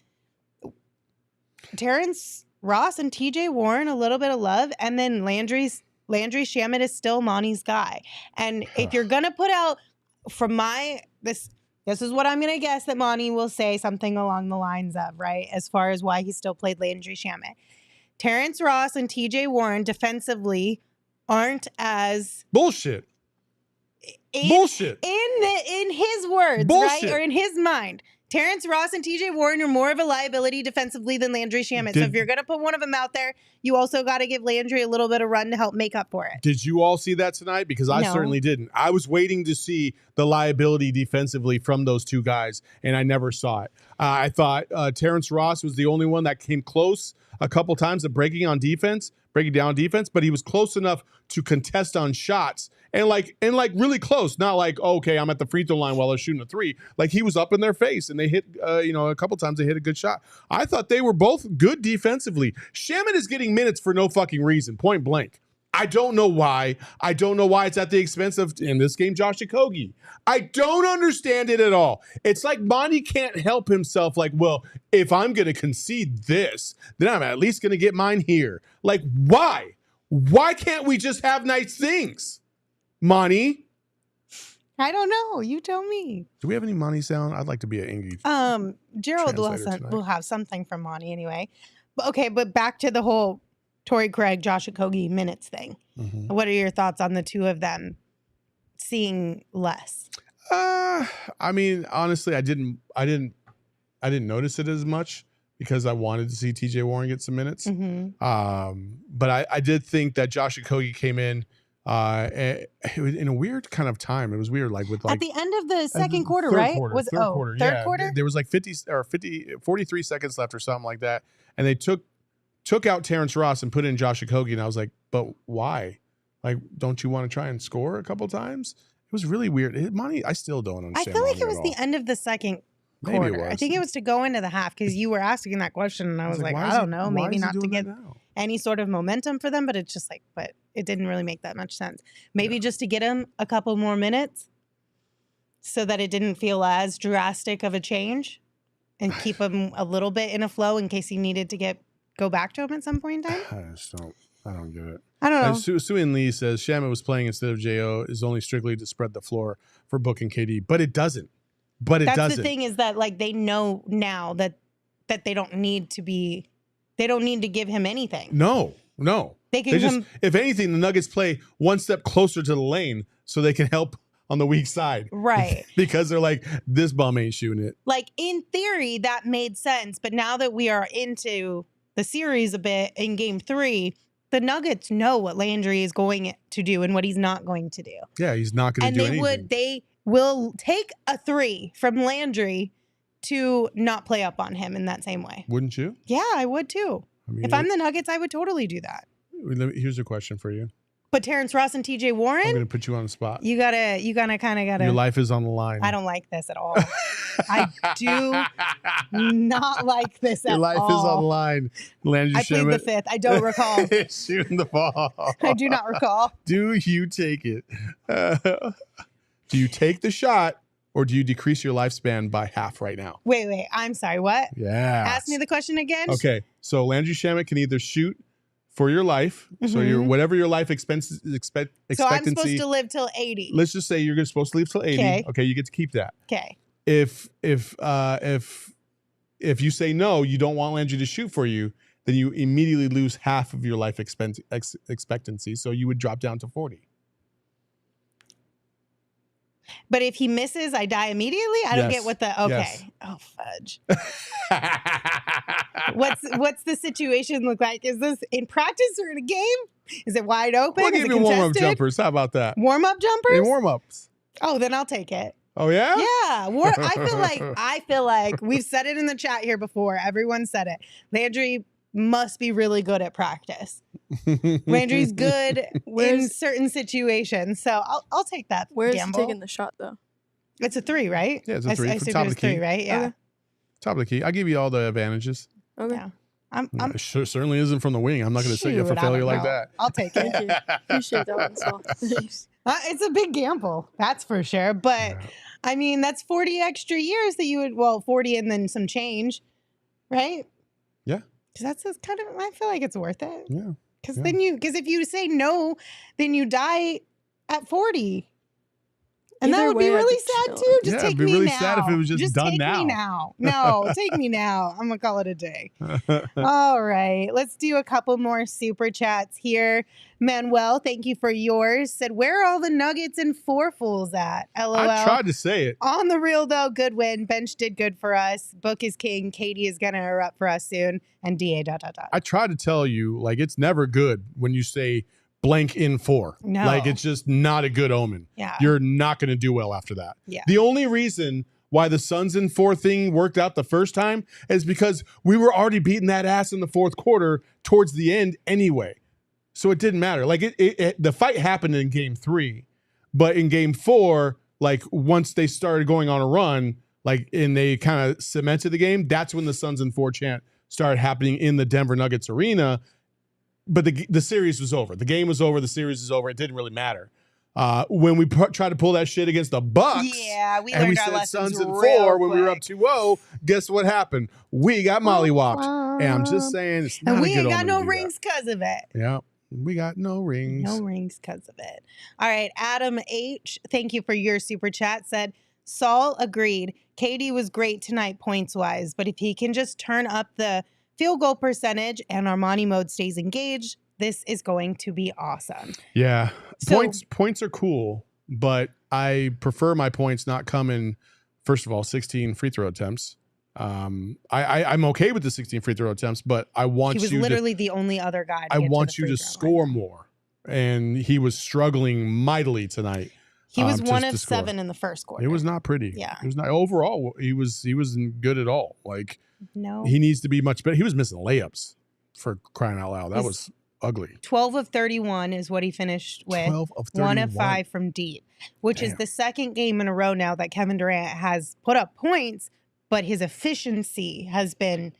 Terrence Ross and TJ Warren a little bit of love, and then Landry Shamet is still Monty's guy. And if you're going to put out, from This is what I'm going to guess that Monty will say something along the lines of, right? As far as why he still played Landry Shamet. Terrence Ross and TJ Warren defensively aren't as Bullshit. Bullshit. In his words, Bullshit. right? Or in his mind. Terrence Ross and TJ Warren are more of a liability defensively than Landry Shamet. So if you're going to put one of them out there, you also got to give Landry a little bit of run to help make up for it. Did you all see that tonight? Because I certainly didn't. I was waiting to see the liability defensively from those two guys, and I never saw it. I thought Terrence Ross was the only one that came close a couple times of breaking down defense, but he was close enough to contest on shots and really close. Not like, okay, I'm at the free throw line while they're shooting a three. Like he was up in their face and they hit, a couple times they hit a good shot. I thought they were both good defensively. Shamet is getting minutes for no fucking reason, point blank. I don't know why. I don't know why it's at the expense of, in this game, Josh Okogie. I don't understand it at all. It's like Monty can't help himself. Like, well, if I'm going to concede this, then I'm at least going to get mine here. Like, why? Why can't we just have nice things, Monty? I don't know. You tell me. Do we have any Monty sound? I'd like to be an Engie. Gerald will have something from Monty anyway. But back to the whole Torrey Craig, Josh Okogie minutes thing. Mm-hmm. What are your thoughts on the two of them seeing less? I mean, honestly, I didn't notice it as much because I wanted to see TJ Warren get some minutes. Mm-hmm. But I did think that Josh Okogie came in in a weird kind of time. It was weird, like at the end of the second quarter, right? Third quarter. Third quarter? There was like 43 seconds left or something like that. And they took out Terrence Ross and put in Josh Okogie, and I was like, but why? Like, don't you want to try and score a couple times? It was really weird. Monty, I still don't understand. I feel like it was the end of the second quarter. Maybe it was. I think it was to go into the half because you were asking that question, and I was like, I don't know, maybe not to get any sort of momentum for them, but it's just like, but it didn't really make that much sense. Maybe just to get him a couple more minutes so that it didn't feel as drastic of a change and keep him a little bit in a flow in case he needed to go back to him at some point in time. I don't get it. I don't know. Suin Lee says Shamet was playing instead of J.O. is only strictly to spread the floor for Book and KD, but it doesn't. That's the thing is that like they know now that they don't need to give him anything. No. They can if anything, the Nuggets play one step closer to the lane so they can help on the weak side. Right. Because they're like, this bum ain't shooting it. Like in theory, that made sense. But now that we are into the series a bit in game 3, the Nuggets know what Landry is going to do and what he's not going to do. Yeah, he's not going to do anything. They will take a 3 from Landry to not play up on him in that same way. Wouldn't you? Yeah, I would too. I mean, if I'm the Nuggets, I would totally do that. Here's a question for you. But Terrence Ross and TJ Warren? I'm going to put you on the spot. You kind of gotta. Your life is on the line. I don't like this at all. I do not like this at all. Your life is on the line. I plead the fifth. I don't recall. Shooting the ball. I do not recall. Do you take it? Do you take the shot or do you decrease your lifespan by half right now? Wait. I'm sorry. What? Yeah. Ask me the question again. Okay. So Landry Shamet can either shoot for your life, so your whatever your life expectancy. So I'm supposed to live till 80. Let's just say you're supposed to live till 80. Okay, you get to keep that. Okay. If you say no, you don't want Landry to shoot for you, then you immediately lose half of your life expectancy. So you would drop down to 40. But if he misses, I die immediately? I don't get what the... Okay. Yes. Oh, fudge. What's the situation look like? Is this in practice or in a game? Is it wide open? We'll give you warm-up jumpers. How about that? Warm-up jumpers? In warm-ups. Oh, then I'll take it. Oh, yeah? Yeah. I feel like we've said it in the chat here before. Everyone said it. Landry must be really good at practice. Landry's good in certain situations. So I'll take that. Where's he gamble. taking the shot, though? It's a 3, right? Yeah, it's a 3. I assume it was 3, right? Yeah. Okay. Top of the key. I'll give you all the advantages. Okay. Yeah. It certainly isn't from the wing. I'm not going to set you up for failure like that. I'll take it. Thank you. Appreciate that one, Saul. Thanks. It's a big gamble, that's for sure. But I mean, that's 40 extra years that you would, 40 and then some change, right? Yeah. Because that's kind of, I feel like it's worth it. Yeah. Because if you say no, then you die at 40. And that Either would be way, I'd really be sad chilling. too. Just Yeah, take it'd be me really now. sad if it was just done take now. me now. No, take me now. I'm gonna call it a day. All right, let's do a couple more super chats here. Manuel, thank you for yours. Said, where are all the Nuggets and Four Fools at? LOL. I tried to say it. On the real though, good win. Bench did good for us. Book is king. Katie is gonna erupt for us soon. And DA ... I tried to tell you, like, it's never good when you say blank in 4. No. Like, it's just not a good omen. Yeah. You're not going to do well after that. Yeah. The only reason why the Suns in 4 thing worked out the first time is because we were already beating that ass in the fourth quarter towards the end anyway. So it didn't matter. Like, the fight happened in game 3, but in game 4, like, once they started going on a run, like, and they kind of cemented the game, that's when the Suns in 4 chant started happening in the Denver Nuggets arena. But the series was over. The game was over. The series is over. It didn't really matter. When we tried to pull that shit against the Bucks, Yeah, we and we learned our said lessons Suns in real 4 when we were up quick. 2-0, guess what happened? We got mollywopped. And I'm just saying, it's not And a we good ain't got omen no to do that. rings because of it. Yeah, we got no rings. No rings because of it. All right, Adam H., thank you for your super chat, said, Saul agreed. Katie was great tonight points-wise, but if he can just turn up the field goal percentage and Armani mode stays engaged, this is going to be awesome. Yeah, So- points are cool, but I prefer my points not come in, first of all, 16 free throw attempts. I'm okay with the 16 free throw attempts, but I want He was you literally the only other guy to I get want to you the to free throw score line. more. And he was struggling mightily tonight. He was just 1 to of score. 7 in the first quarter. It was not pretty. Yeah. It was not overall. He wasn't good at all. Like, No. he needs to be much better. He was missing layups, for crying out loud. That He's- was ugly. 12 of 31 is what he finished with. 12 of 1 of 31. 5 from deep, which is Damn. the second game in a row now that Kevin Durant has put up points, but his efficiency has been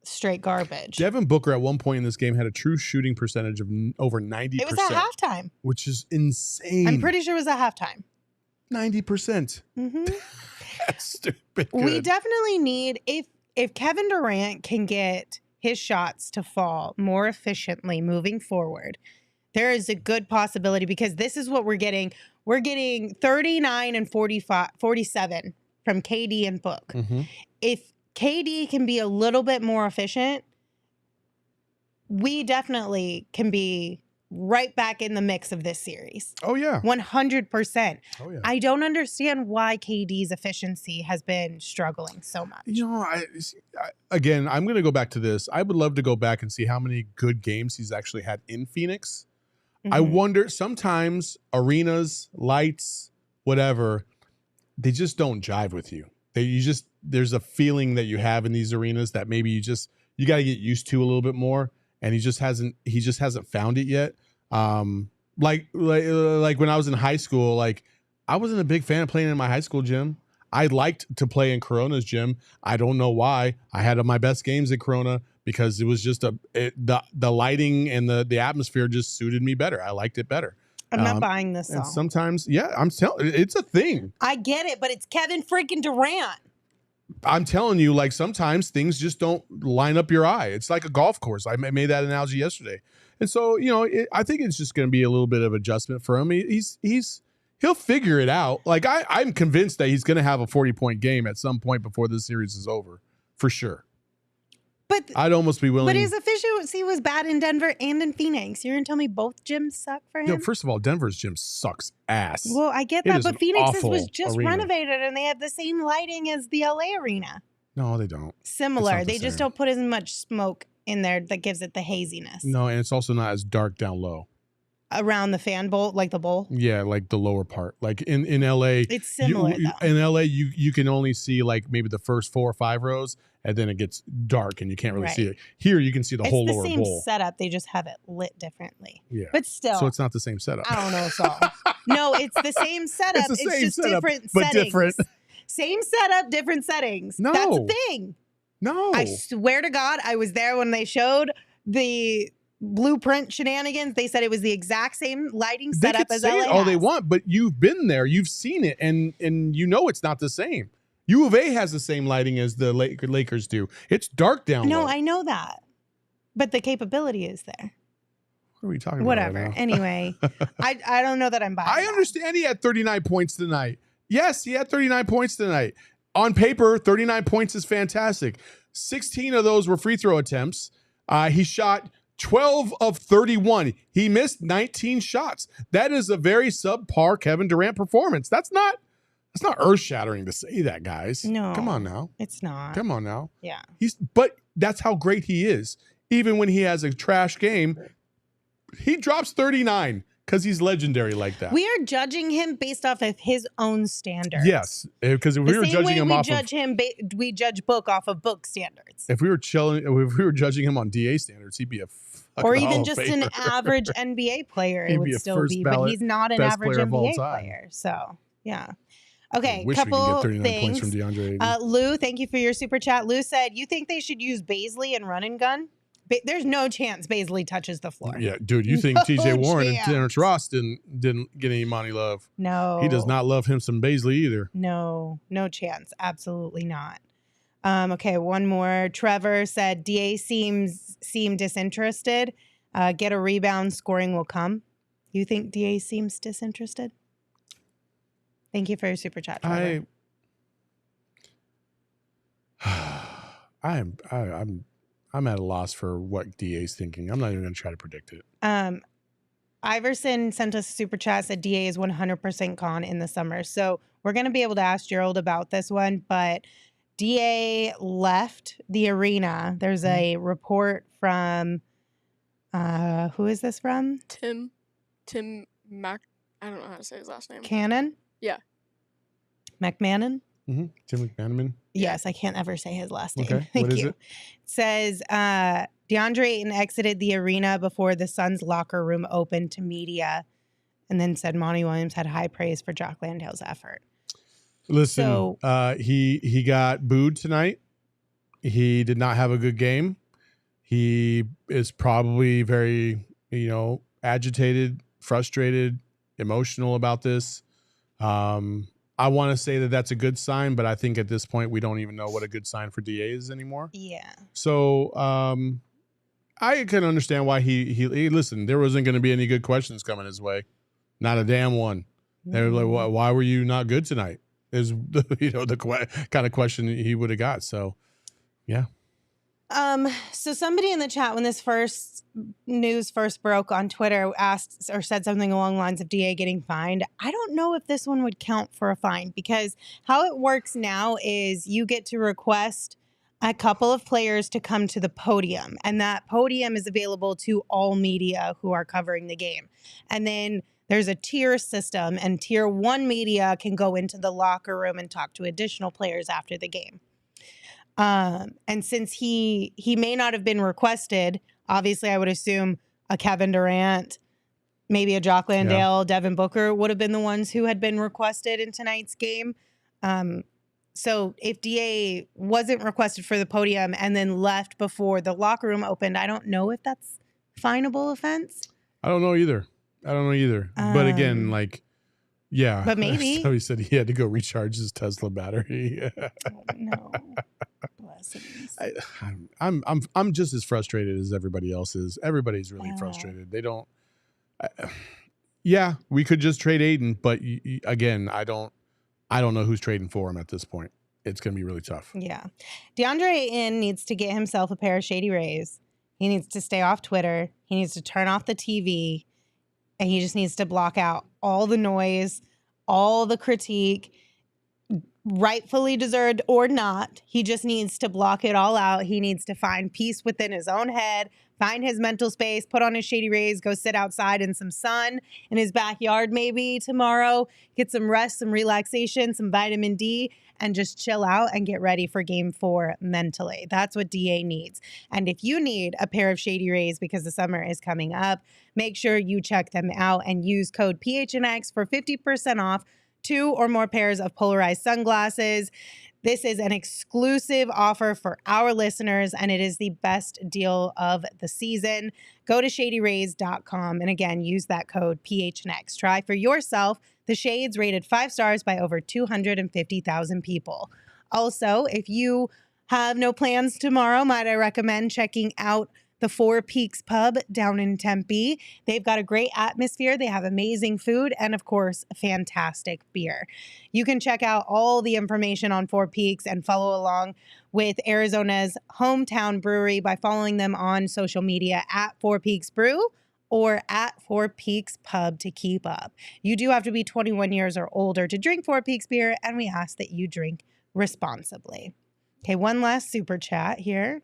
straight garbage. Devin Booker at one point in this game had a true shooting percentage of over 90%. It was at halftime. which is insane. I'm pretty sure it was at halftime. 90%. hmm That's stupid. We Good. definitely need, if Kevin Durant can get his shots to fall more efficiently moving forward, there is a good possibility, because this is what we're getting. We're getting 39 and 47 from KD and Book. Mhm. If KD can be a little bit more efficient, we definitely can be right back in the mix of this series. Oh, yeah. 100%. Oh, yeah. I don't understand why KD's efficiency has been struggling so much. You know, again, I'm going to go back to this. I would love to go back and see how many good games he's actually had in Phoenix. I Mhm. wonder, sometimes arenas, lights, whatever, they just don't jive with you. There's a feeling that you have in these arenas that maybe you got to get used to a little bit more. And he just hasn't found it yet. Like when I was in high school, like, I wasn't a big fan of playing in my high school gym. I liked to play in Corona's gym. I don't know why. I had my best games at Corona because it was just the lighting and the atmosphere just suited me better. I liked it better. I'm not buying this And song. sometimes, yeah, I'm telling, it's a thing. I get it, but it's Kevin freaking Durant. I'm telling you, like, sometimes things just don't line up your eye. It's like a golf course. I made that analogy yesterday. And so, you know, I think it's just going to be a little bit of adjustment for him. He'll figure it out. Like, I'm convinced that he's going to have a 40-point game at some point before this series is over, for sure. But I'd almost be willing. But his efficiency was bad in Denver and in Phoenix. You're going to tell me both gyms suck for him? No, first of all, Denver's gym sucks ass. Well, I get It that, is but an Phoenix's awful was just arena. renovated and they have the same lighting as the LA arena. No, they don't. Similar. not the They just same. don't put as much smoke in there that gives it the haziness. No, and it's also not as dark down low. Around the fan bowl, like the bowl. Yeah, like the lower part. Like in LA, It's similar, though. in LA, you can only see like maybe the first 4 or 5 rows, and then it gets dark and you can't really see Right. it. Here, you can see the It's whole the lower same bowl. setup. They just have it lit differently. Yeah, But still, so it's not the same setup. I don't know, Saul. No, it's the same setup. It's the same just setup, different but settings. different. Same setup, different settings. No. That's the thing. No, I swear to God, I was there when they showed the blueprint shenanigans. They said it was the exact same lighting they setup can as say LA it all they has. want, but you've been there, you've seen it, and you know it's not the same. U of A has the same lighting as the Lakers do. It's dark down No, low. I know that. But the capability is there. are we talking Whatever. about right now? Anyway, I don't know that I'm buying I that. understand he had 39 points tonight. Yes, he had 39 points tonight. On paper, 39 points is fantastic. 16 of those were free throw attempts. He shot 12 of 31. He missed 19 shots. That is a very subpar Kevin Durant performance. That's not earth-shattering to say that, guys. No. Come on now. It's not. Come on now. Yeah. But that's how great he is. Even when he has a trash game, he drops 39 because he's legendary like that. We are judging him based off of his own standards. Yes, because if we were judging him off of, we judge Book off of Book standards. if we were judging him on DA standards, he'd be a fucking Or Hall even of just Famer. an average NBA player, He'd it be would a still first be. But ballot he's not an best average player of all NBA time. player. So, yeah. Okay, I wish we could couple get 39 points things. from DeAndre Ayton. Lou, thank you for your super chat. Lou said, you think they should use Baisley and run and gun? There's no chance Baisley touches the floor. Yeah, dude, you think No TJ Warren and chance. Terrence Ross didn't get any money love? No. He does not love him some Baisley either. No chance. Absolutely not. Okay, one more. Trevor said, DA seem disinterested. Get a rebound, scoring will come. You think DA seems disinterested? Thank you for your super chat, Trevor. I'm at a loss for what DA's thinking. I'm not even going to try to predict it. Iverson sent us a super chat, said DA is 100% gone in the summer. So we're going to be able to ask Gerald about this one, but DA left the arena. There's a report from, who is this from? Tim Mac. I don't know how to say his last name. Cannon? Yeah. McMahon? Mm-hmm. Tim McManaman. Yes, I can't ever say his last name. Okay, Thank what is you. it? It says DeAndre Ayton exited the arena before the Suns locker room opened to media, and then said Monty Williams had high praise for Jock Landale's effort. Listen, So- he got booed tonight. He did not have a good game. He is probably very, agitated, frustrated, emotional about this. I want to say that that's a good sign, but I think at this point we don't even know what a good sign for DA is anymore. Yeah. So I can understand why he listen. There wasn't going to be any good questions coming his way, not a damn one. They were like, "Why were you not good tonight?" Is the kind of question he would have got. So, yeah. So somebody in the chat, when this news first broke on Twitter, asked or said something along the lines of DA getting fined. I don't know if this one would count for a fine, because how it works now is you get to request a couple of players to come to the podium, and that podium is available to all media who are covering the game. And then there's a tier system, and tier 1 media can go into the locker room and talk to additional players after the game. And since he may not have been requested, obviously I would assume a Kevin Durant, maybe a Jock Landale, Devin Booker would have been the ones who had been requested in tonight's game. So if DA wasn't requested for the podium and then left before the locker room opened, I don't know if that's finable offense. I don't know either. But again, yeah. But maybe. So he said he had to go recharge his Tesla battery. Oh, no. Blessings. I'm just as frustrated as everybody else is. Everybody's really Yeah. frustrated. They don't. Yeah, we could just trade Ayton, but again, I don't know who's trading for him at this point. It's going to be really tough. Yeah. DeAndre Ayton needs to get himself a pair of Shady Rays. He needs to stay off Twitter. He needs to turn off the TV. And he just needs to block out all the noise, all the critique, rightfully deserved or not. He just needs to block it all out. He needs to find peace within his own head, find his mental space, put on his Shady Rays, go sit outside in some sun in his backyard maybe tomorrow, get some rest, some relaxation, some vitamin D, and just chill out and get ready for game 4 mentally. That's what DA needs. And if you need a pair of Shady Rays because the summer is coming up, make sure you check them out and use code PHNX for 50% off 2 or more pairs of polarized sunglasses. This is an exclusive offer for our listeners, and it is the best deal of the season. Go to shadyrays.com and again, use that code PHNX. Try for yourself the shades rated 5 stars by over 250,000 people. Also, if you have no plans tomorrow, might I recommend checking out the Four Peaks Pub down in Tempe. They've got a great atmosphere. They have amazing food and, of course, fantastic beer. You can check out all the information on Four Peaks and follow along with Arizona's hometown brewery by following them on social media at Four Peaks Brew or at Four Peaks Pub to keep up. You do have to be 21 years or older to drink Four Peaks beer, and we ask that you drink responsibly. Okay, one last super chat here.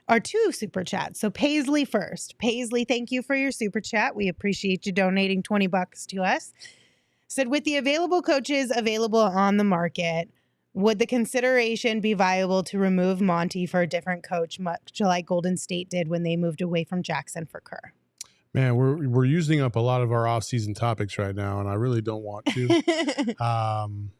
Or two super chats. So Paisley first. Paisley, thank you for your super chat. We appreciate you donating $20 to us. Said, with the available coaches available on the market, would the consideration be viable to remove Monty for a different coach, much like Golden State did when they moved away from Jackson for Kerr? Man, we're using up a lot of our off-season topics right now, and I really don't want to.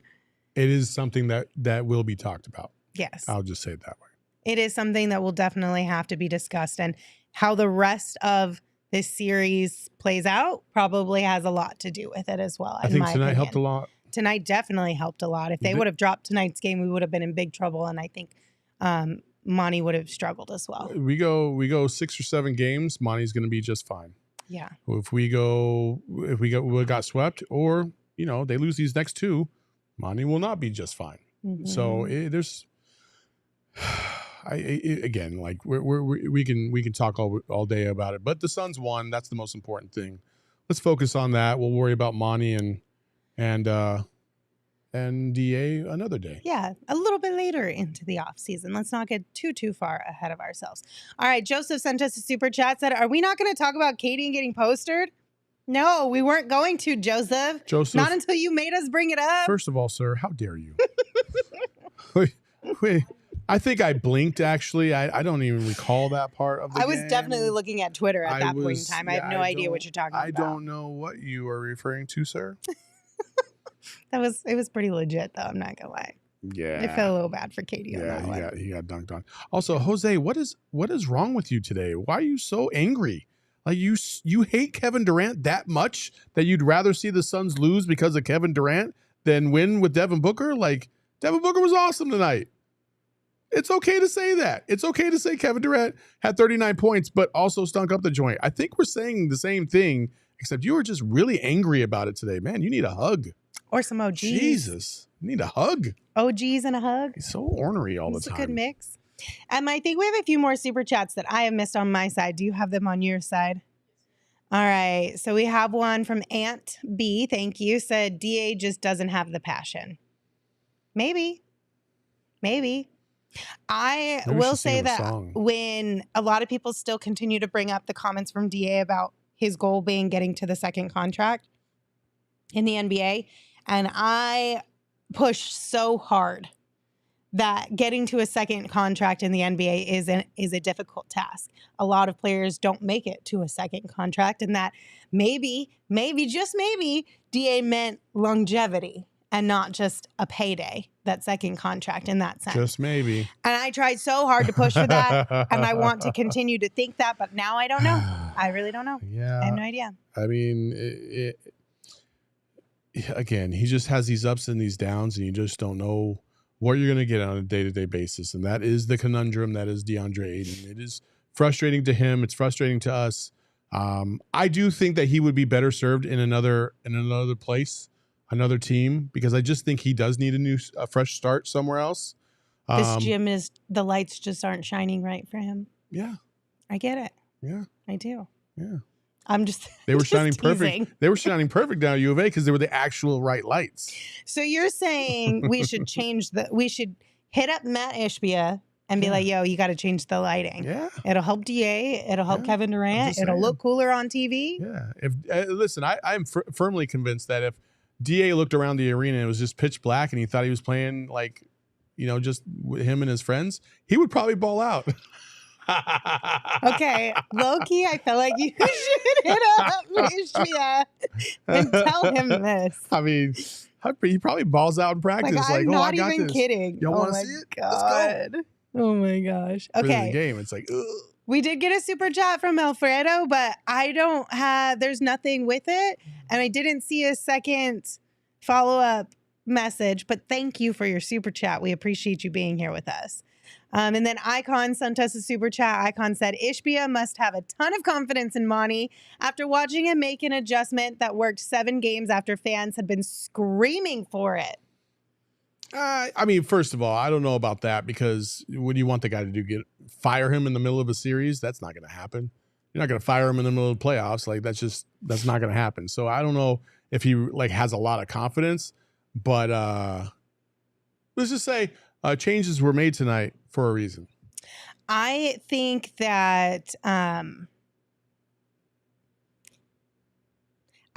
It is something that will be talked about. Yes. I'll just say it that way. It is something that will definitely have to be discussed, and how the rest of this series plays out probably has a lot to do with it as well. I think tonight helped a lot. Tonight definitely helped a lot. If they would have dropped tonight's game, we would have been in big trouble, and I think Monty would have struggled as well. We go 6 or 7 games, Monty's going to be just fine. Yeah. If we got swept, or they lose these next 2, Monty will not be just fine. Mm-hmm. So there's. Again, like we can talk all day about it, but the Suns won. That's the most important thing. Let's focus on that. We'll worry about Monty and DA another day. Yeah, a little bit later into the off season. Let's not get too far ahead of ourselves. All right, Joseph sent us a super chat. Said, "Are we not going to talk about Katie and getting postered?" No, we weren't going to, Joseph. Not until you made us bring it up. First of all, sir, how dare you? Wait. I think I blinked, actually. I don't even recall that part of the game. I was definitely looking at Twitter at that point in time. I have no idea what you're talking about. I don't know what you are referring to, sir. It was pretty legit, though. I'm not going to lie. Yeah. I felt a little bad for Katie on that one. He got dunked on. Also, Jose, what is wrong with you today? Why are you so angry? Like you hate Kevin Durant that much that you'd rather see the Suns lose because of Kevin Durant than win with Devin Booker? Like, Devin Booker was awesome tonight. It's okay to say that. It's okay to say Kevin Durant had 39 points, but also stunk up the joint. I think we're saying the same thing, except you were just really angry about it today. Man, you need a hug. Or some OGs. Jesus, you need a hug. OGs and a hug. He's so ornery all the time. It's a good mix. I think we have a few more super chats that I have missed on my side. Do you have them on your side? All right. So we have one from Aunt B. Thank you. Said, DA just doesn't have the passion. Maybe. I will say that when a lot of people still continue to bring up the comments from DA about his goal being getting to the second contract in the NBA, and I push so hard that getting to a second contract in the NBA is a difficult task. A lot of players don't make it to a second contract, and that maybe, just maybe, DA meant longevity and not just a payday, that second contract in that sense. Just maybe. And I tried so hard to push for that, and I want to continue to think that, but now I don't know. I really don't know. Yeah. I have no idea. I mean, again, he just has these ups and these downs, and you just don't know what you're going to get on a day-to-day basis. And that is the conundrum that is DeAndre Ayton. It is frustrating to him. It's frustrating to us. I do think that he would be better served in another place, another team, because I just think he does need a fresh start somewhere else. This gym the lights just aren't shining right for him. Yeah. I get it. Yeah. I do. Yeah. I'm just They were just shining teasing. perfect. They were shining perfect down at U of A because they were the actual right lights. So you're saying we should we should hit up Matt Ishbia and be like, yo, you got to change the lighting. Yeah. It'll help DA. It'll help Kevin Durant. It'll look cooler on TV. Yeah. Listen, I'm firmly convinced that if DA looked around the arena and it was just pitch black and he thought he was playing like, just him and his friends, he would probably ball out. Okay, low key, I feel like you should hit up Ishbia and tell him this. I mean, he probably balls out in practice. I'm not I got even this. kidding. Y'all want to see it? God. Let's go. Oh my gosh. For Okay. the game, it's like, ugh. We did get a super chat from Alfredo, but there's nothing with it. And I didn't see a second follow-up message, but thank you for your super chat. We appreciate you being here with us. And then Icon sent us a super chat. Icon said, Ishbia must have a ton of confidence in Monty after watching him make an adjustment that worked 7 games after fans had been screaming for it. I mean, first of all, I don't know about that, because what do you want the guy to do? Fire him in the middle of a series? That's not going to happen. You're not going to fire him in the middle of the playoffs. Like, that's not going to happen. So I don't know if he like has a lot of confidence, but let's just say changes were made tonight for a reason. I think that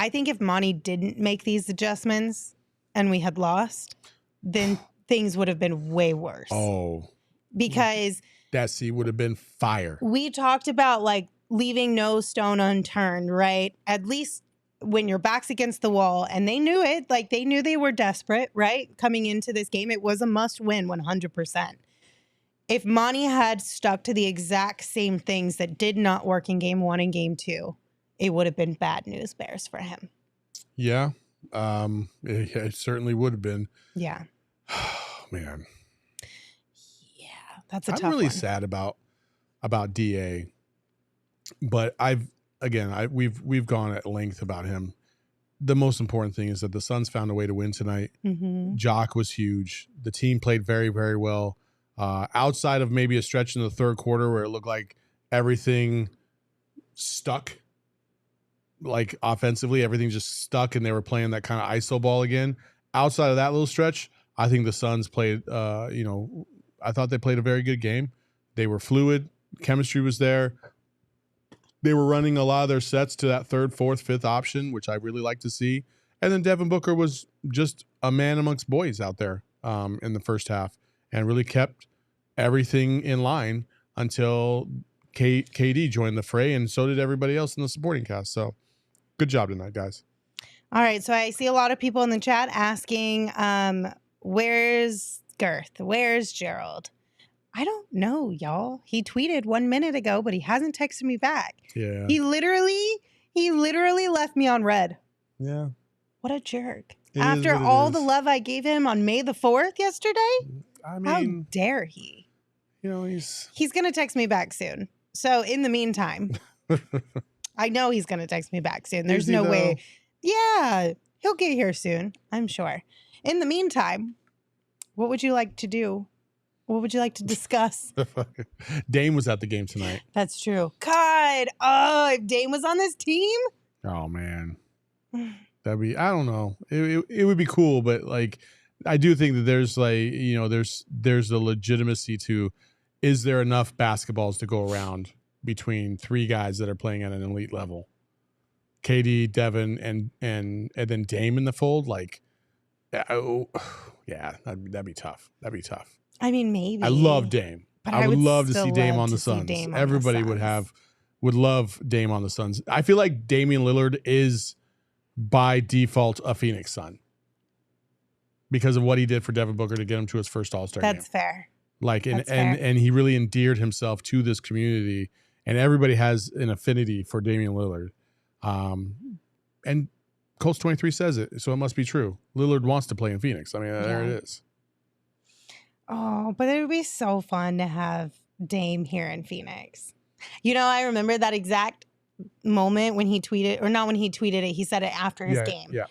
if Monty didn't make these adjustments and we had lost, then things would have been way worse. Oh. Because that seat would have been fire. We talked about like leaving no stone unturned, right? At least when your back's against the wall, and they knew it, like they knew they were desperate, right? Coming into this game, it was a must win 100%. If Monty had stuck to the exact same things that did not work in game 1 and game 2, it would have been bad news bears for him. Yeah. It certainly would have been. Yeah. Oh, man. Yeah, that's a tough I'm really one. sad about DA, but we've gone at length about him. The most important thing is that the Suns found a way to win tonight. Mm-hmm. Jock was huge. The team played very, very well. Outside of maybe a stretch in the third quarter where it looked like everything stuck, like offensively, everything just stuck, and they were playing that kind of ISO ball again. Outside of that little stretch, I think the Suns played, I thought they played a very good game. They were fluid. Chemistry was there. They were running a lot of their sets to that 3rd, 4th, 5th option, which I really like to see. And then Devin Booker was just a man amongst boys out there in the first half and really kept everything in line until KD joined the fray, and so did everybody else in the supporting cast. So good job tonight, guys. All right, so I see a lot of people in the chat asking, where's Gerth? Where's Gerald? I don't know, y'all. He tweeted 1 minute ago, but he hasn't texted me back. Yeah. He literally left me on red. Yeah. What a jerk. It After is what it all is. the love I gave him on May the 4th yesterday? I How mean, dare he? he's going to text me back soon. So in the meantime, I know he's going to text me back soon. There's Is he, no though? way. Yeah, he'll get here soon, I'm sure. In the meantime, what would you like to do? What would you like to discuss? Dame was at the game tonight. That's true. God, oh, if Dame was on this team? Oh, man. That'd be, I don't know. It would be cool, but like, I do think that there's like, there's a legitimacy to, is there enough basketballs to go around between 3 guys that are playing at an elite level? KD, Devin, and then Dame in the fold? Like, yeah, that'd be tough. That'd be tough. I mean, maybe. I love Dame. But I would love to still see Dame love on the to see Suns. Dame on the Everybody Suns. would love Dame on the Suns. I feel like Damian Lillard is by default a Phoenix Sun because of what he did for Devin Booker to get him to his first All-Star game. That's fair. Like, That's fair. and he really endeared himself to this community, and everybody has an affinity for Damian Lillard. And Colts 23 says it, so it must be true. Lillard wants to play in Phoenix. I mean, there it is. Oh, but it would be so fun to have Dame here in Phoenix. I remember that exact moment when he tweeted, or not when he tweeted it, he said it after his game. Yeah.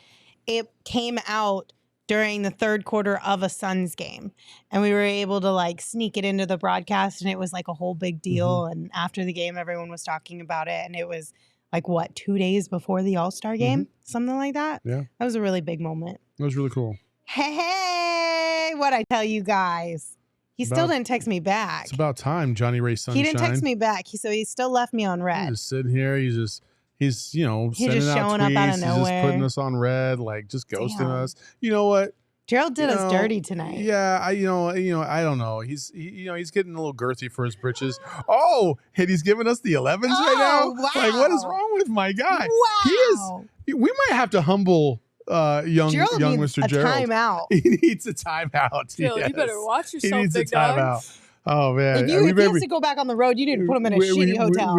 It came out during the 3rd quarter of a Suns game, and we were able to like sneak it into the broadcast, and it was like a whole big deal. Mm-hmm. And after the game, everyone was talking about it, and it was like, 2 days before the All-Star game? Something like that? Yeah. That was a really big moment. It was really cool. Hey, what'd I tell you guys? He still didn't text me back. It's about time, Johnny Ray Sunshine. He didn't text me back. So he still left me on red. He's just sitting here. He's sending just out showing tweets. up out of He's nowhere. just putting us on red, like just ghosting Damn. us. You know what? Gerald did us dirty tonight. Yeah, I don't know. He's getting a little girthy for his britches. Oh, and he's giving us the 11s right now. Wow. Like, what is wrong with my guy? Wow. We might have to humble young Gerald needs Mr. a Gerald. timeout. He needs a timeout. Phil, Yes. you better watch He yourself, needs big a dog. timeout. Oh man, If he has to go back on the road, you didn't put him in a shitty hotel.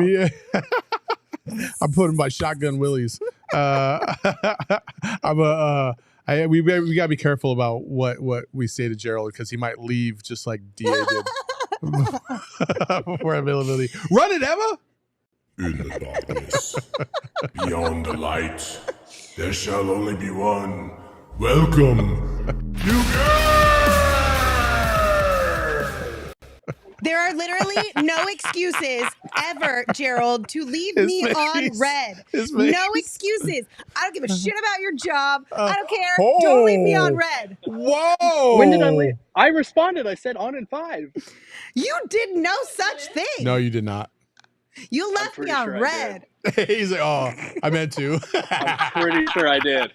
I put him by Shotgun Willie's. I We gotta be careful about what we say to Gerald because he might leave just like DA did before availability. Run it, Emma. In the darkness, beyond the light, there shall only be one. Welcome, you There are literally no excuses ever, Gerald, to leave me on red. No excuses. I don't give a shit about your job. I don't care. Don't leave me on red. Whoa. When did I leave? I responded. I said on in 5. You did no such thing. No, you did not. You left me on red. He's like, oh, I meant to. I'm pretty sure I did.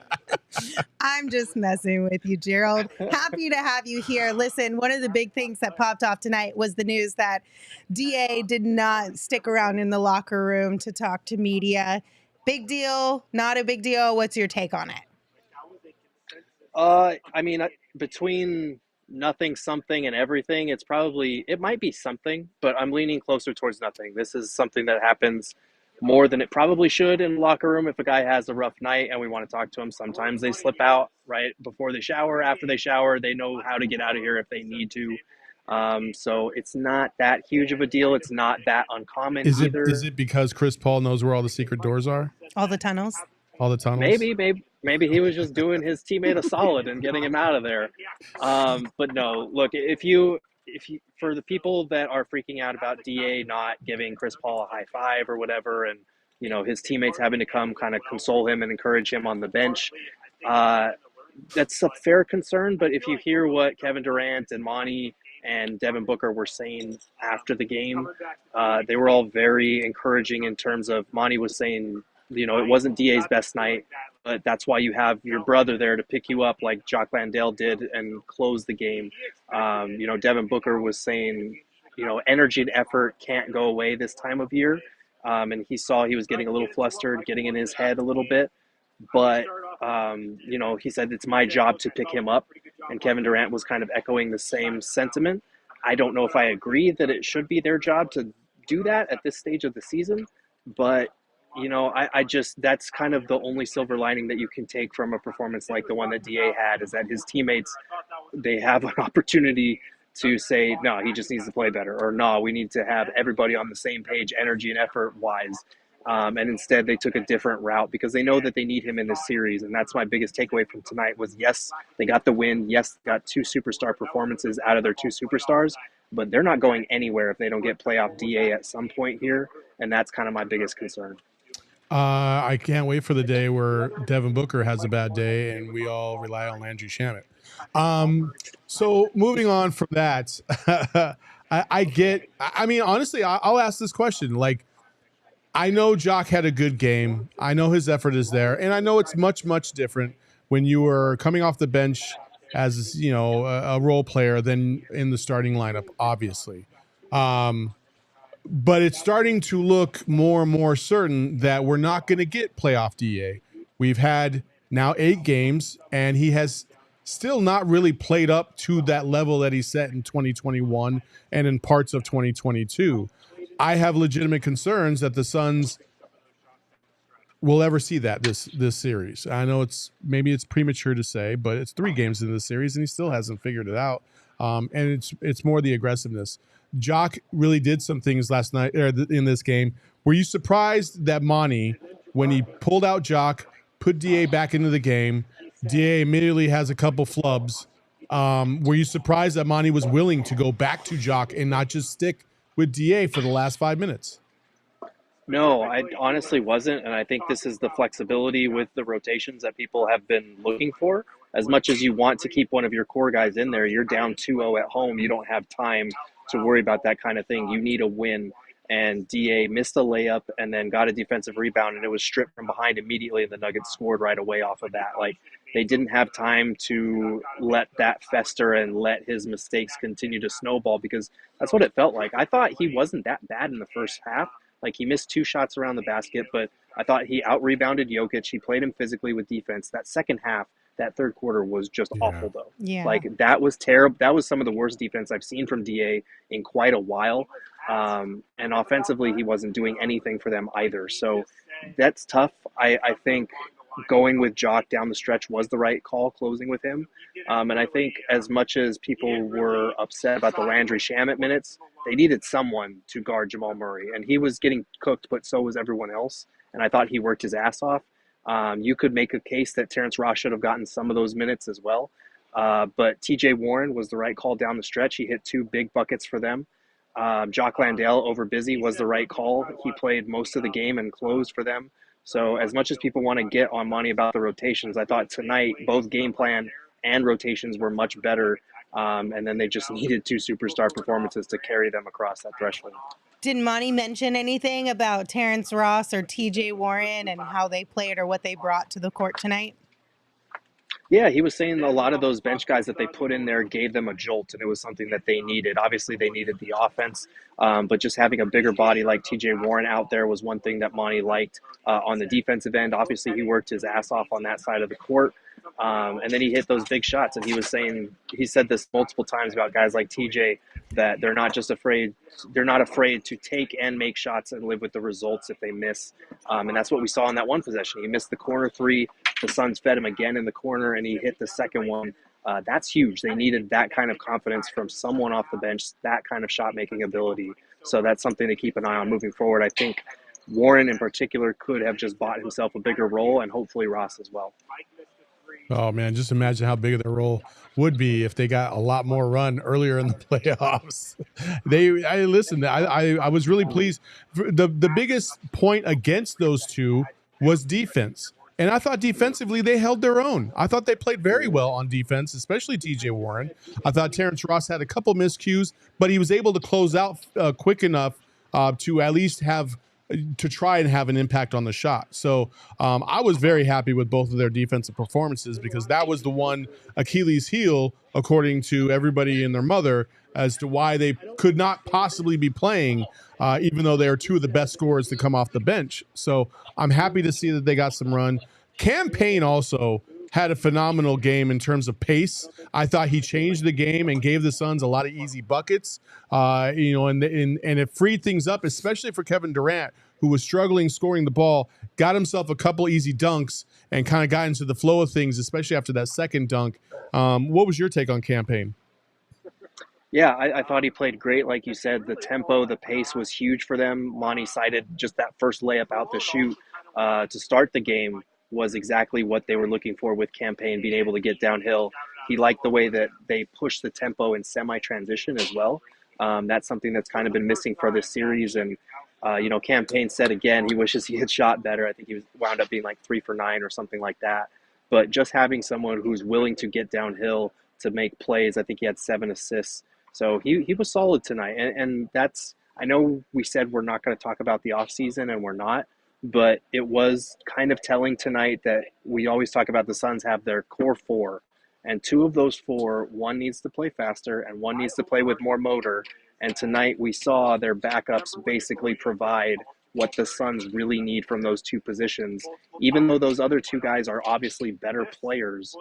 I'm just messing with you, Gerald. Happy to have you here. Listen, one of the big things that popped off tonight was the news that DA did not stick around in the locker room to talk to media. Big deal? Not a big deal? What's your take on it? I mean, between nothing, something, and everything, it might be something, but I'm leaning closer towards nothing. This is something that happens more than it probably should in the locker room. If a guy has a rough night and we want to talk to him, sometimes they slip out right before they shower. After they shower, they know how to get out of here if they need to. So it's not that huge of a deal. It's not that uncommon either. Is it because Chris Paul knows where all the secret doors are? All the tunnels? All the tunnels? Maybe he was just doing his teammate a solid and getting him out of there. But no, look, if you for the people that are freaking out about DA not giving Chris Paul a high five or whatever, and his teammates having to come kind of console him and encourage him on the bench, that's a fair concern. But if you hear what Kevin Durant and Monty and Devin Booker were saying after the game, they were all very encouraging in terms of Monty was saying, it wasn't DA's best night, but that's why you have your brother there to pick you up like Jock Landale did and close the game. Devin Booker was saying, energy and effort can't go away this time of year. And he saw he was getting a little flustered, getting in his head a little bit. But, he said, it's my job to pick him up. And Kevin Durant was kind of echoing the same sentiment. I don't know if I agree that it should be their job to do that at this stage of the season, but I just, that's kind of the only silver lining that you can take from a performance like the one that DA had, is that his teammates, they have an opportunity to say, no, he just needs to play better, or no, we need to have everybody on the same page, energy and effort wise. And instead they took a different route because they know that they need him in this series. And that's my biggest takeaway from tonight was, yes, they got the win. Yes, they got 2 superstar performances out of their 2 superstars, but they're not going anywhere if they don't get playoff DA at some point here. And that's kind of my biggest concern. I can't wait for the day where Devin Booker has a bad day and we all rely on Landry Shamet. So moving on from that, honestly, I'll ask this question. Like, I know Jock had a good game. I know his effort is there. And I know it's much, much different when you were coming off the bench as, a role player than in the starting lineup, obviously. But it's starting to look more and more certain that we're not going to get playoff DA. We've had now 8 games, and he has still not really played up to that level that he set in 2021 and in parts of 2022. I have legitimate concerns that the Suns will ever see that this series. I know maybe it's premature to say, but it's 3 games into the series, and he still hasn't figured it out. And it's more the aggressiveness. Jock really did some things last night in this game. Were you surprised that Monty, when he pulled out Jock, put DA back into the game, DA immediately has a couple flubs? Were you surprised that Monty was willing to go back to Jock and not just stick with DA for the last 5 minutes? No, I honestly wasn't. And I think this is the flexibility with the rotations that people have been looking for. As much as you want to keep one of your core guys in there, you're down 2-0 at home. You don't have time to worry about that kind of thing. You need a win. And DA missed a layup and then got a defensive rebound, and it was stripped from behind immediately, and the Nuggets scored right away off of that. Like, they didn't have time to let that fester and let his mistakes continue to snowball, because that's what it felt like. I thought he wasn't that bad in the first half. Like, he missed 2 shots around the basket, but I thought he out-rebounded Jokic. He played him physically with defense. That second half, that third quarter was just awful, though. Yeah. Like, that was terrible. That was some of the worst defense I've seen from DA in quite a while. And offensively, he wasn't doing anything for them either. So that's tough. I think going with Jock down the stretch was the right call, closing with him. And I think as much as people were upset about the Landry Shamet minutes, they needed someone to guard Jamal Murray. And he was getting cooked, but so was everyone else. And I thought he worked his ass off. You could make a case that Terrence Ross should have gotten some of those minutes as well. But TJ Warren was the right call down the stretch. He hit 2 big buckets for them. Jock Landale over Busy was the right call. He played most of the game and closed for them. So as much as people want to get on Monty about the rotations, I thought tonight both game plan and rotations were much better. And then they just needed 2 superstar performances to carry them across that threshold. Did Monty mention anything about Terrence Ross or TJ Warren and how they played or what they brought to the court tonight? Yeah, he was saying a lot of those bench guys that they put in there gave them a jolt, and it was something that they needed. Obviously, they needed the offense, but just having a bigger body like TJ Warren out there was one thing that Monty liked. On the defensive end, obviously, he worked his ass off on that side of the court, and then he hit those big shots. And he said this multiple times about guys like TJ, that they're not afraid to take and make shots and live with the results if they miss. And that's what we saw in that one possession. He missed the corner 3. The Suns fed him again in the corner, and he hit the second one. That's huge. They needed that kind of confidence from someone off the bench, that kind of shot-making ability. So that's something to keep an eye on moving forward. I think Warren in particular could have just bought himself a bigger role, and hopefully Ross as well. Oh, man, just imagine how big their role would be if they got a lot more run earlier in the playoffs. I was really pleased. The biggest point against those two was defense. And I thought defensively they held their own. I thought they played very well on defense, especially TJ Warren. I thought Terrence Ross had a couple miscues, but he was able to close out quick enough to at least try and have an impact on the shot. So I was very happy with both of their defensive performances, because that was the one Achilles heel, according to everybody and their mother, as to why they could not possibly be playing, even though they are 2 of the best scorers to come off the bench. So I'm happy to see that they got some run. Cam Payne also had a phenomenal game in terms of pace. I thought he changed the game and gave the Suns a lot of easy buckets, and it freed things up, especially for Kevin Durant, who was struggling scoring the ball, got himself a couple easy dunks and kind of got into the flow of things, especially after that second dunk. What was your take on Cam Payne? Yeah, I thought he played great. Like you said, the tempo, the pace was huge for them. Monty cited just that first layup out the chute to start the game was exactly what they were looking for with Cam Payne, being able to get downhill. He liked the way that they pushed the tempo in semi-transition as well. That's something that's kind of been missing for this series. And, Cam Payne said again, he wishes he had shot better. I think he wound up being like 3 for 9 or something like that. But just having someone who's willing to get downhill to make plays, I think he had 7 assists. So he was solid tonight. And that's, I know we said we're not going to talk about the offseason, and we're not. But it was kind of telling tonight that we always talk about the Suns have their core 4, and 2 of those 4, one needs to play faster and one needs to play with more motor. And tonight we saw their backups basically provide what the Suns really need from those 2 positions. Even though those other 2 guys are obviously better players,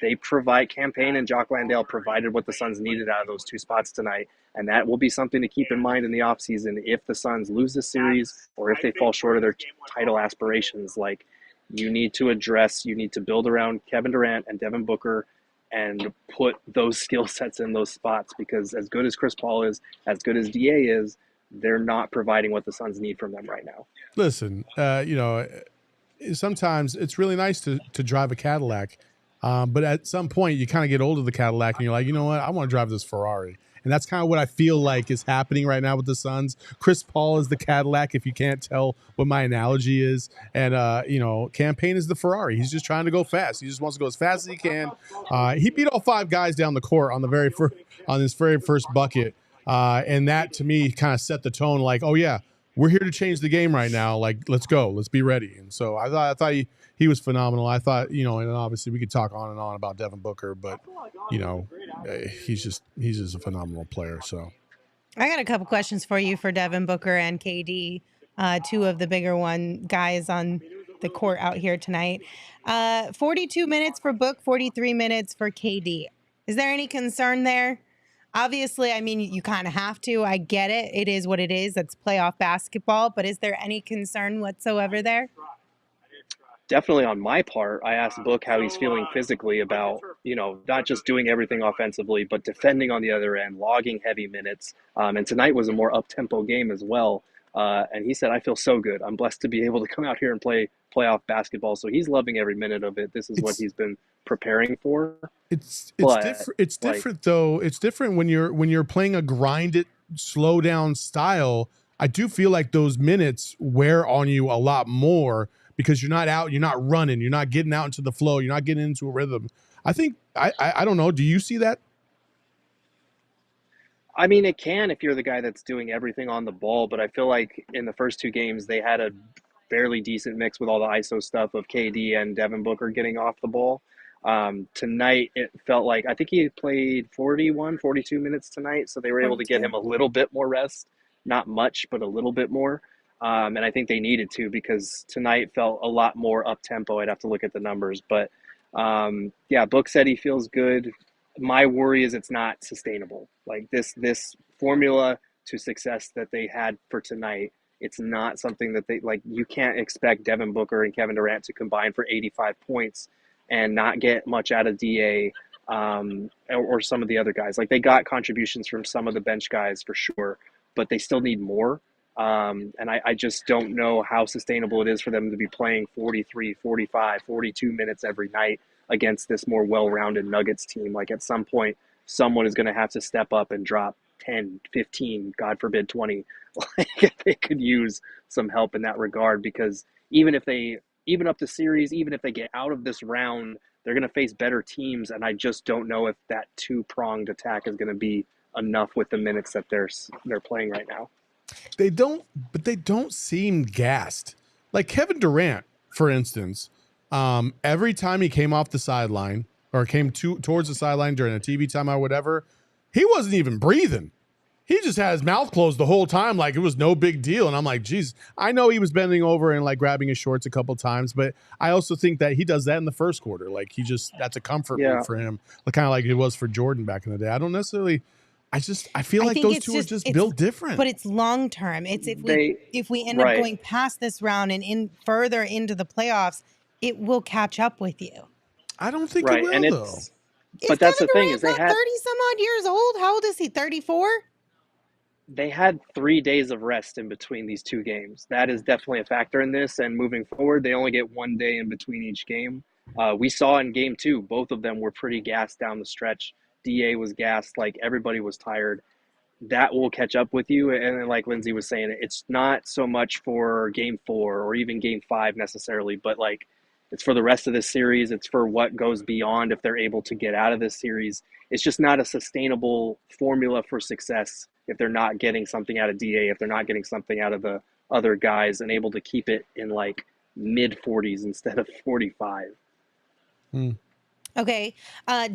they provide, Cam Payne and Jock Landale provided what the Suns needed out of those 2 spots tonight. And that will be something to keep in mind in the offseason if the Suns lose the series or if they fall short of their title aspirations. Like, you need to build around Kevin Durant and Devin Booker and put those skill sets in those spots, because as good as Chris Paul is, as good as DA is, they're not providing what the Suns need from them right now. Listen, sometimes it's really nice to drive a Cadillac, but at some point you kind of get old of the Cadillac and you're like, you know what, I want to drive this Ferrari. And that's kind of what I feel like is happening right now with the Suns. Chris Paul is the Cadillac, if you can't tell what my analogy is. And, Cam Payne is the Ferrari. He's just trying to go fast. He just wants to go as fast as he can. He beat all 5 guys down the court on his very first bucket. And that, to me, kind of set the tone like, oh, yeah, we're here to change the game right now. Like, let's go. Let's be ready. And so I thought he was phenomenal. I thought, and obviously we could talk on and on about Devin Booker, but, he's just a phenomenal player. So I got a couple questions for you for Devin Booker and KD, 2 of the bigger guys on the court out here tonight. 42 minutes for Book, 43 minutes for KD. Is there any concern there? Obviously, I mean, you kind of have to. I get it. It is what it is. That's playoff basketball. But is there any concern whatsoever there? definitely on my part, I asked Book how he's feeling physically about, not just doing everything offensively, but defending on the other end, logging heavy minutes. And tonight was a more up-tempo game as well. And he said, I feel so good. I'm blessed to be able to come out here and play playoff basketball. So he's loving every minute of it. This is what he's been preparing for. It's different. It's different though. It's different when you're playing a grinded, slow down style. I do feel like those minutes wear on you a lot more because you're not out, you're not running, you're not getting out into the flow, you're not getting into a rhythm. I think I don't know. Do you see that? I mean, it can if you're the guy that's doing everything on the ball, but I feel like in the first two games they had a fairly decent mix with all the ISO stuff of KD and Devin Booker getting off the ball. Tonight, it felt like, I think he played 42 minutes tonight, so they were able to get him a little bit more rest. Not much, but a little bit more. And I think they needed to because tonight felt a lot more up-tempo. I'd have to look at the numbers. But, Book said he feels good. My worry is it's not sustainable. Like this formula to success that they had for tonight, it's not something that you can't expect Devin Booker and Kevin Durant to combine for 85 points and not get much out of DA or some of the other guys. Like they got contributions from some of the bench guys for sure, but they still need more. And I just don't know how sustainable it is for them to be playing 43, 45, 42 minutes every night against this more well-rounded Nuggets team. Like at some point, someone is going to have to step up and drop 10, 15, God forbid 20. Like they could use some help in that regard because even up the series, even if they get out of this round, they're going to face better teams. And I just don't know if that two-pronged attack is going to be enough with the minutes that they're playing right now. They don't seem gassed. Like Kevin Durant, for instance, every time he came off the sideline or came towards the sideline during a TV timeout or whatever, he wasn't even breathing. He just had his mouth closed the whole time like it was no big deal. And I'm like, geez, I know he was bending over and like grabbing his shorts a couple times, but I also think that he does that in the first quarter. Like that's a comfort move for him, kind of like it was for Jordan back in the day. I don't necessarily – I feel like those two are just built different. But it's long term. It's if we end up going past this round and further into the playoffs, it will catch up with you. I don't think it will, though. But that's the thing is they had 30 some odd years old. How old is he? 34? They had 3 days of rest in between these two games. That is definitely a factor in this. And moving forward, they only get 1 day in between each game. We saw in game 2, both of them were pretty gassed down the stretch. DA was gassed, like everybody was tired. That will catch up with you. And then like Lindsay was saying, it's not so much for game 4 or even game 5 necessarily, but like it's for the rest of this series. It's for what goes beyond if they're able to get out of this series. It's just not a sustainable formula for success if they're not getting something out of DA, if they're not getting something out of the other guys and able to keep it in like mid 40s instead of 45. Okay.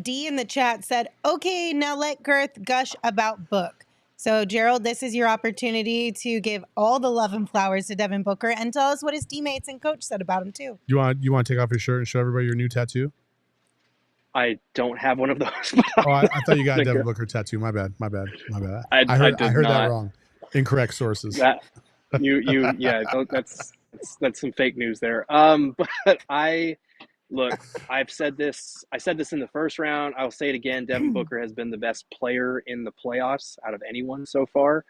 D in the chat said, okay, now let Gerth gush about Book. So, Gerald, this is your opportunity to give all the love and flowers to Devin Booker and tell us what his teammates and coach said about him, too. You want to take off your shirt and show everybody your new tattoo? I don't have one of those. I thought you got a Devin Booker tattoo. My bad. I heard that wrong. Incorrect sources. That's some fake news there. But I've said this. I said this in the first round. I'll say it again. Devin Booker has been the best player in the playoffs out of anyone so far.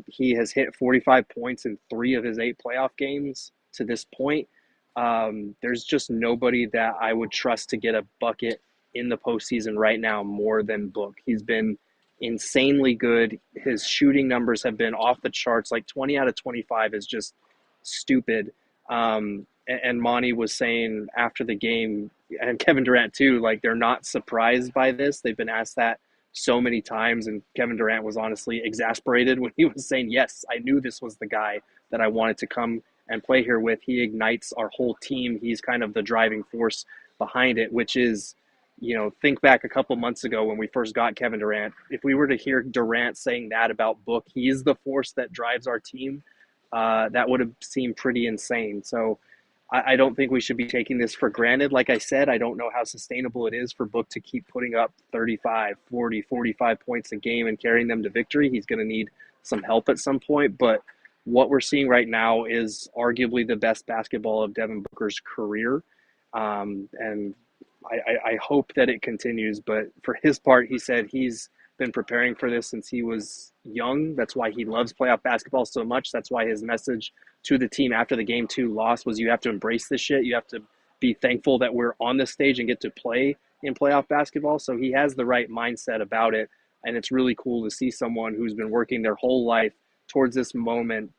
He has hit 45 points in 3 of his 8 playoff games to this point. There's just nobody that I would trust to get a bucket in the postseason right now more than Book. He's been insanely good. His shooting numbers have been off the charts. Like 20 out of 25 is just stupid. And Monty was saying after the game, and Kevin Durant too, like they're not surprised by this. They've been asked that so many times, and Kevin Durant was honestly exasperated when he was saying, yes, I knew this was the guy that I wanted to come and play here with. He ignites our whole team. He's kind of the driving force behind it, which is, think back a couple months ago when we first got Kevin Durant. If we were to hear Durant saying that about Book, he's the force that drives our team, that would have seemed pretty insane. So I don't think we should be taking this for granted. Like I said, I don't know how sustainable it is for Book to keep putting up 35, 40, 45 points a game and carrying them to victory. He's going to need some help at some point. But what we're seeing right now is arguably the best basketball of Devin Booker's career. And I hope that it continues. But for his part, he said he's been preparing for this since he was young. That's why he loves playoff basketball so much. That's why his message to the team after the Game 2 loss was, you have to embrace this shit. You have to be thankful that we're on this stage and get to play in playoff basketball. So he has the right mindset about it. And it's really cool to see someone who's been working their whole life towards this moment,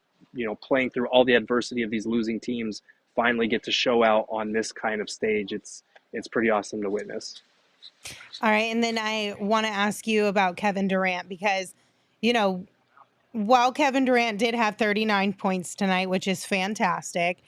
playing through all the adversity of these losing teams, finally get to show out on this kind of stage. It's pretty awesome to witness. All right. And then I want to ask you about Kevin Durant because, while Kevin Durant did have 39 points tonight, which is fantastic,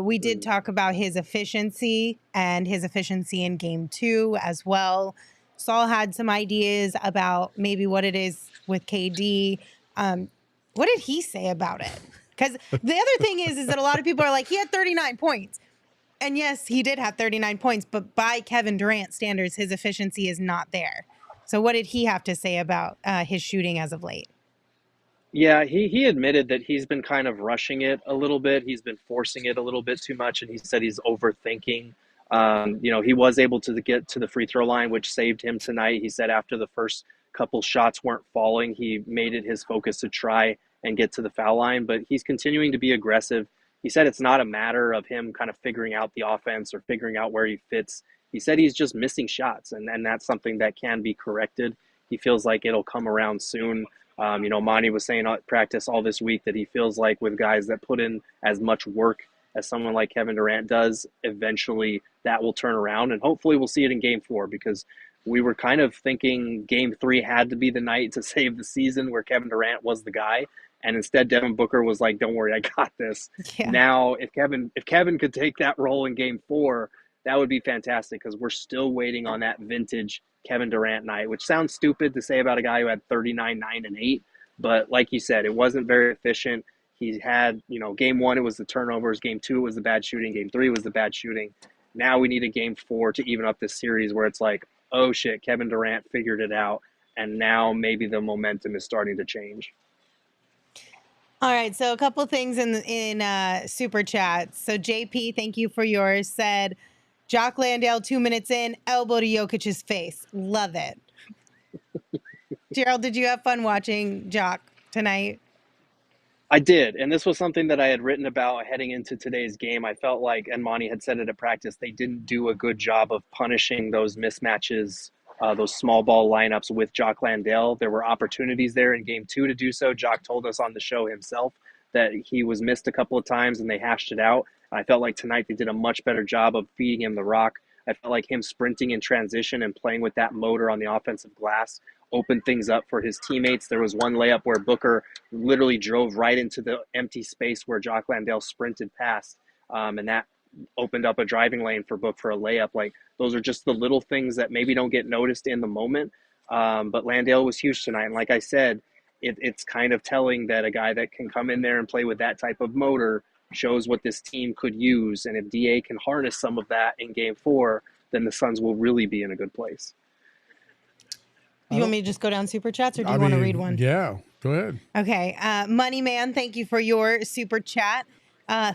we did talk about his efficiency and his efficiency in Game 2 as well. Saul had some ideas about maybe what it is with KD. What did he say about it? Because the other thing is that a lot of people are like, he had 39 points. And yes, he did have 39 points, but by Kevin Durant standards, his efficiency is not there. So what did he have to say about his shooting as of late? Yeah, he admitted that he's been kind of rushing it a little bit. He's been forcing it a little bit too much, and he said he's overthinking. He was able to get to the free throw line, which saved him tonight. He said after the first couple shots weren't falling, he made it his focus to try and get to the foul line, but he's continuing to be aggressive. He said it's not a matter of him kind of figuring out the offense or figuring out where he fits. He said he's just missing shots, and that's something that can be corrected. He feels like it'll come around soon. Monty was saying at practice all this week that he feels like with guys that put in as much work as someone like Kevin Durant does, eventually that will turn around, and hopefully we'll see it in Game 4, because we were kind of thinking Game 3 had to be the night to save the season where Kevin Durant was the guy. And instead, Devin Booker was like, don't worry, I got this. Yeah. Now, if Kevin could take that role in Game 4, that would be fantastic, because we're still waiting on that vintage Kevin Durant night, which sounds stupid to say about a guy who had 39, 9, and 8. But like you said, it wasn't very efficient. He had, Game 1, it was the turnovers. Game 2, it was the bad shooting. Game 3 was the bad shooting. Now we need a Game 4 to even up this series where it's like, oh, shit, Kevin Durant figured it out. And now maybe the momentum is starting to change. All right, so a couple things in Super Chats. So JP, thank you for yours, said, Jock Landale 2 minutes in, elbow to Jokic's face. Love it. Gerald, did you have fun watching Jock tonight? I did, and this was something that I had written about heading into today's game. I felt like, and Monty had said it at practice, they didn't do a good job of punishing those mismatches, those small ball lineups with Jock Landale. There were opportunities there in Game 2 to do so. Jock told us on the show himself that he was missed a couple of times and they hashed it out. I felt like tonight they did a much better job of feeding him the rock. I felt like him sprinting in transition and playing with that motor on the offensive glass opened things up for his teammates. There was one layup where Booker literally drove right into the empty space where Jock Landale sprinted past, and that opened up a driving lane for Book for a layup. Like, those are just the little things that maybe don't get noticed in the moment, but Landale was huge tonight. And like I said, it's kind of telling that a guy that can come in there and play with that type of motor shows what this team could use. And if DA can harness some of that in Game 4, then the Suns will really be in a good place. You want me to just go down Super Chats, or do you want to read one? Yeah, go ahead. Okay. Money Man, thank you for your Super Chat.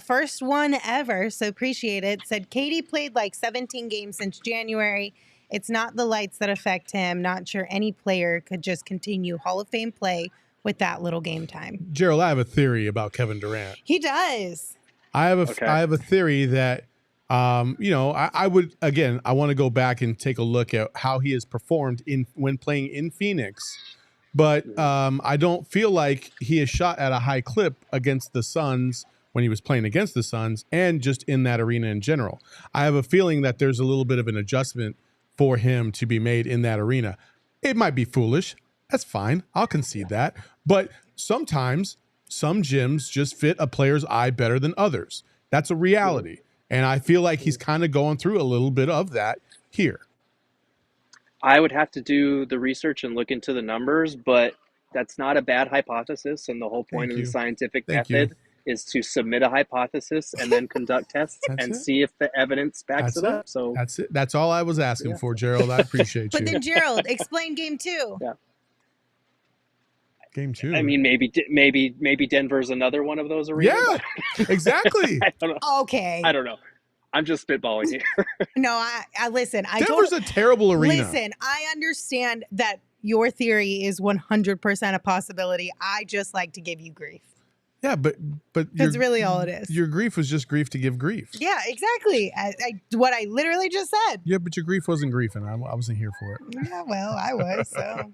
First one ever, so appreciate it. Said, Katie played like 17 games since January. It's not the lights that affect him. Not sure any player could just continue Hall of Fame play with that little game time. Gerald, I have a theory about Kevin Durant. He does. I have a theory that, I would, again, I want to go back and take a look at how he has performed when playing in Phoenix. But I don't feel like he has shot at a high clip against the Suns when he was playing against the Suns and just in that arena in general. I have a feeling that there's a little bit of an adjustment for him to be made in that arena. It might be foolish. That's fine. I'll concede that. But sometimes some gyms just fit a player's eye better than others. That's a reality. And I feel like he's kind of going through a little bit of that here. I would have to do the research and look into the numbers, but that's not a bad hypothesis. And the whole point of the scientific method is to submit a hypothesis and then conduct tests and see if the evidence backs it up. So that's it. That's all I was asking for, Gerald. I appreciate you. But then, Gerald, explain Game 2. Yeah. Game 2. I mean, maybe Denver's another one of those arenas. Yeah, exactly. I don't know. Okay. I don't know. I'm just spitballing here. No, I listen. Denver's a terrible arena. Listen, I understand that your theory is 100% a possibility. I just like to give you grief. Yeah, but That's really all it is. Your grief was just grief to give grief. Yeah, exactly. What I literally just said. Yeah, but your grief wasn't grief, and I wasn't here for it. Yeah, well, I was. So.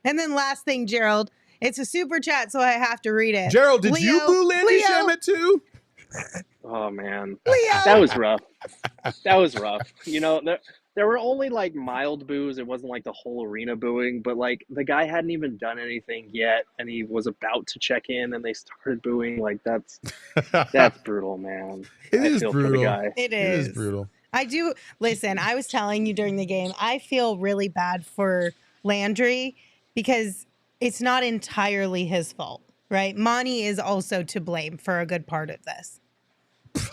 And then last thing, Gerald. It's a super chat, so I have to read it. Gerald, did you boo Landry Shamet too? Oh man, Leo. that was rough. That was rough. You know, there were only like mild boos. It wasn't like the whole arena booing, but like the guy hadn't even done anything yet, and he was about to check in, and they started booing. Like that's brutal, man. It I is feel brutal. For the guy. It It is brutal. I do. Listen, I was telling you during the game, I feel really bad for Landry because it's not entirely his fault, right? Monty is also to blame for a good part of this.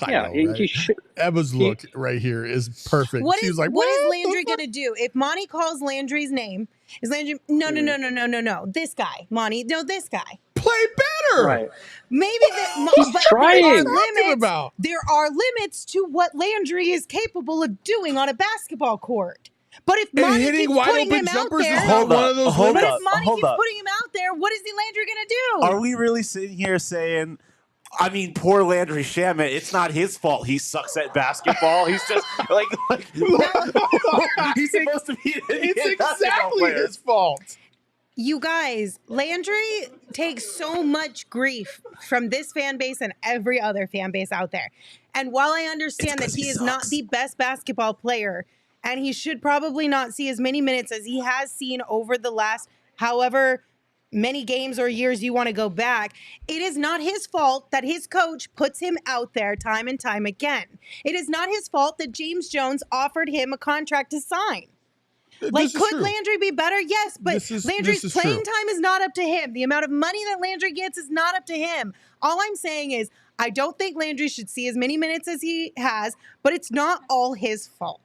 Yeah, he should. Emma's look right here is perfect. What She is was like, what is Landry gonna do if Monty calls Landry's name? Is Landry no? This guy, Monty. No, this guy. Play better. Right. Maybe He's trying. There are limits to what Landry is capable of doing on a basketball court. But if And Monty hitting keeps wide putting open him out jumpers there, is not one of those but limits. if Monty keeps putting him out there, what is the Landry gonna do? Are we really sitting here saying, I mean, poor Landry Shamet, it's not his fault he sucks at basketball. He's just like he's supposed to be It's exactly his fault. You guys, Landry takes so much grief from this fan base and every other fan base out there. And while I understand that he is not the best basketball player, and he should probably not see as many minutes as he has seen over the last however many games or years you want to go back, it is not his fault that his coach puts him out there time and time again. It is not his fault that James Jones offered him a contract to sign. Like, could Landry be better? Yes, but Landry's playing time is not up to him. The amount of money that Landry gets is not up to him. All I'm saying is I don't think Landry should see as many minutes as he has, but it's not all his fault.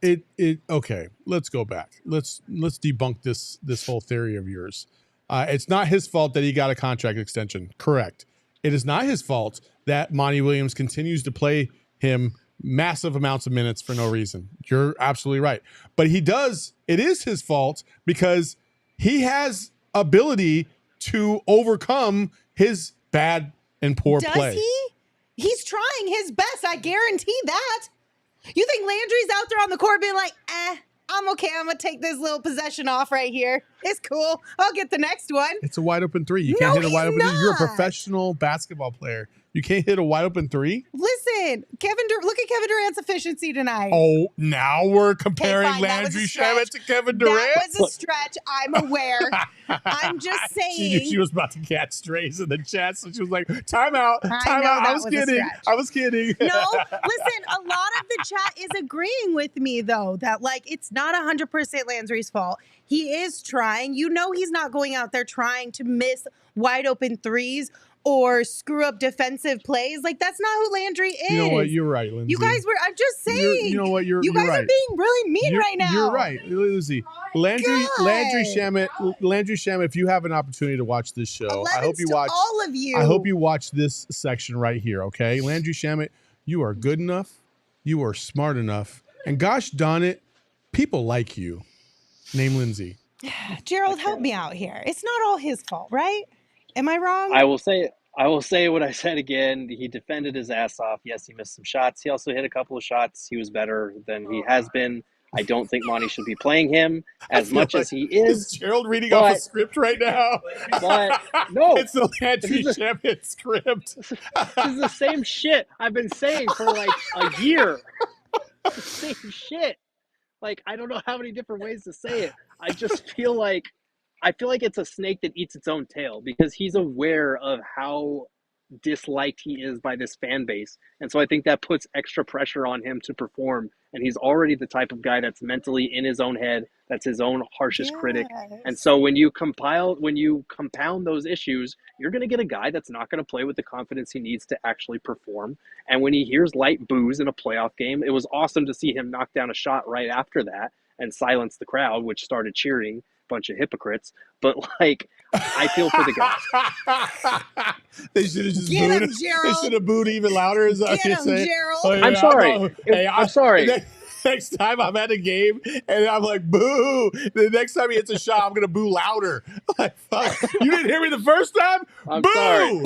Okay, let's go back. Let's debunk this whole theory of yours. It's not his fault that he got a contract extension. Correct. It is not his fault that Monty Williams continues to play him massive amounts of minutes for no reason. You're absolutely right. But it is his fault because he has ability to overcome his bad and poor play. Does he? He's trying his best. I guarantee that. You think Landry's out there on the court being like, I'm okay. I'm going to take this little possession off right here. It's cool. I'll get the next one. It's a wide open three. You can't hit a wide open three. You're a professional basketball player. You can't hit a wide open three? Listen, look at Kevin Durant's efficiency tonight. Oh, now we're comparing Landry Shamet to Kevin Durant? That was a stretch. I'm aware. I'm just saying. She was about to catch strays in the chat, so she was like, time out. I was kidding. No, listen, a lot of the chat is agreeing with me, though, that, like, it's not 100% Landry's fault. He is trying. You know he's not going out there trying to miss wide open threes or screw up defensive plays. Like, that's not who Landry is. You know what? You're right, Lindsay. You guys I'm just saying. You know what? You guys right. are being really mean right now. You're right, Lindsay. Landry Shamet, if you have an opportunity to watch this show, I hope you watch all of you. I hope you watch this section right here, okay? Landry Shamet, you are good enough. You are smart enough. And gosh darn it, people like you. Name Lindsay. Gerald, help me out here. It's not all his fault, right? Am I wrong? I will say what I said again. He defended his ass off. Yes, he missed some shots. He also hit a couple of shots. He was better than he has been. I don't think Monty should be playing him as much as he is. Is Gerald reading off a script right now? But no, it's the Landry Shamet script. This is the same shit I've been saying for like a year. It's the same shit. Like, I don't know how many different ways to say it. I just feel like it's a snake that eats its own tail because he's aware of how disliked he is by this fan base. And so I think that puts extra pressure on him to perform. And he's already the type of guy that's mentally in his own head. That's his own harshest critic. And so when you compound those issues, you're going to get a guy that's not going to play with the confidence he needs to actually perform. And when he hears light boos in a playoff game, it was awesome to see him knock down a shot right after that and silence the crowd, which started cheering. bunch of hypocrites. But like, I feel for the guys. They should have just Get booed. him, They Gerald. should have booed even louder. Is that what Get you're him, saying? Gerald. Oh, yeah, I'm sorry. no. Hey, I'm sorry. Next time I'm at a game and I'm like, boo. The next time he hits a shot, I'm going to boo louder. Like, fuck. You didn't hear me the first time? I'm boo! sorry.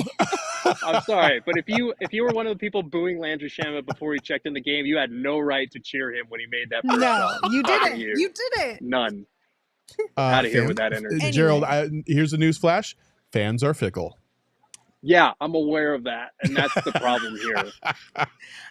I'm sorry. But if you were one of the people booing Landry Shamet before he checked in the game, you had no right to cheer him when he made that first No, shot. you Fuck didn't. you. You didn't. None. Out of here with that energy. Gerald, here's a news flash. Fans are fickle. Yeah, I'm aware of that. And that's the problem here.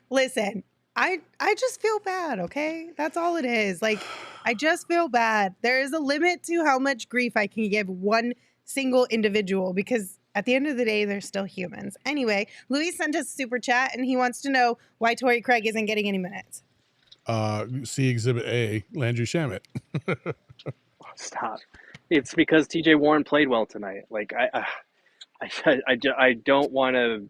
Listen, I just feel bad, okay? That's all it is. Like, I just feel bad. There is a limit to how much grief I can give one single individual because at the end of the day, they're still humans. Anyway, Luis sent us a super chat and he wants to know why Torrey Craig isn't getting any minutes. See Exhibit A, Landry Shamet. Stop. It's because TJ Warren played well tonight. Like, I don't want to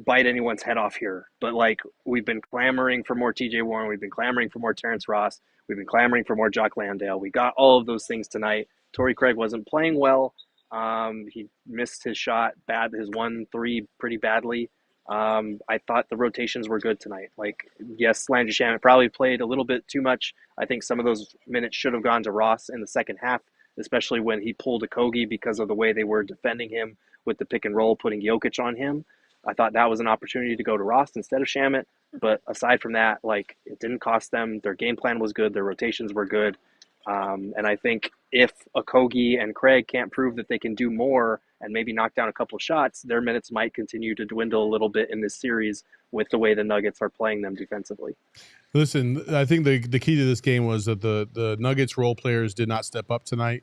bite anyone's head off here, but like, we've been clamoring for more TJ Warren. We've been clamoring for more Terrence Ross. We've been clamoring for more Jock Landale. We got all of those things tonight. Torrey Craig wasn't playing well. He missed his shot bad, his 1-3 pretty badly. I thought the rotations were good tonight. Like, yes, Landry Shamet probably played a little bit too much. I think some of those minutes should have gone to Ross in the second half, especially when he pulled a Kogi because of the way they were defending him with the pick and roll, putting Jokic on him. I thought that was an opportunity to go to Ross instead of Shamet. But aside from that, like, it didn't cost them. Their game plan was good. Their rotations were good. And I think if Okogie and Craig can't prove that they can do more and maybe knock down a couple of shots, their minutes might continue to dwindle a little bit in this series with the way the Nuggets are playing them defensively. Listen, I think the key to this game was that the Nuggets role players did not step up tonight,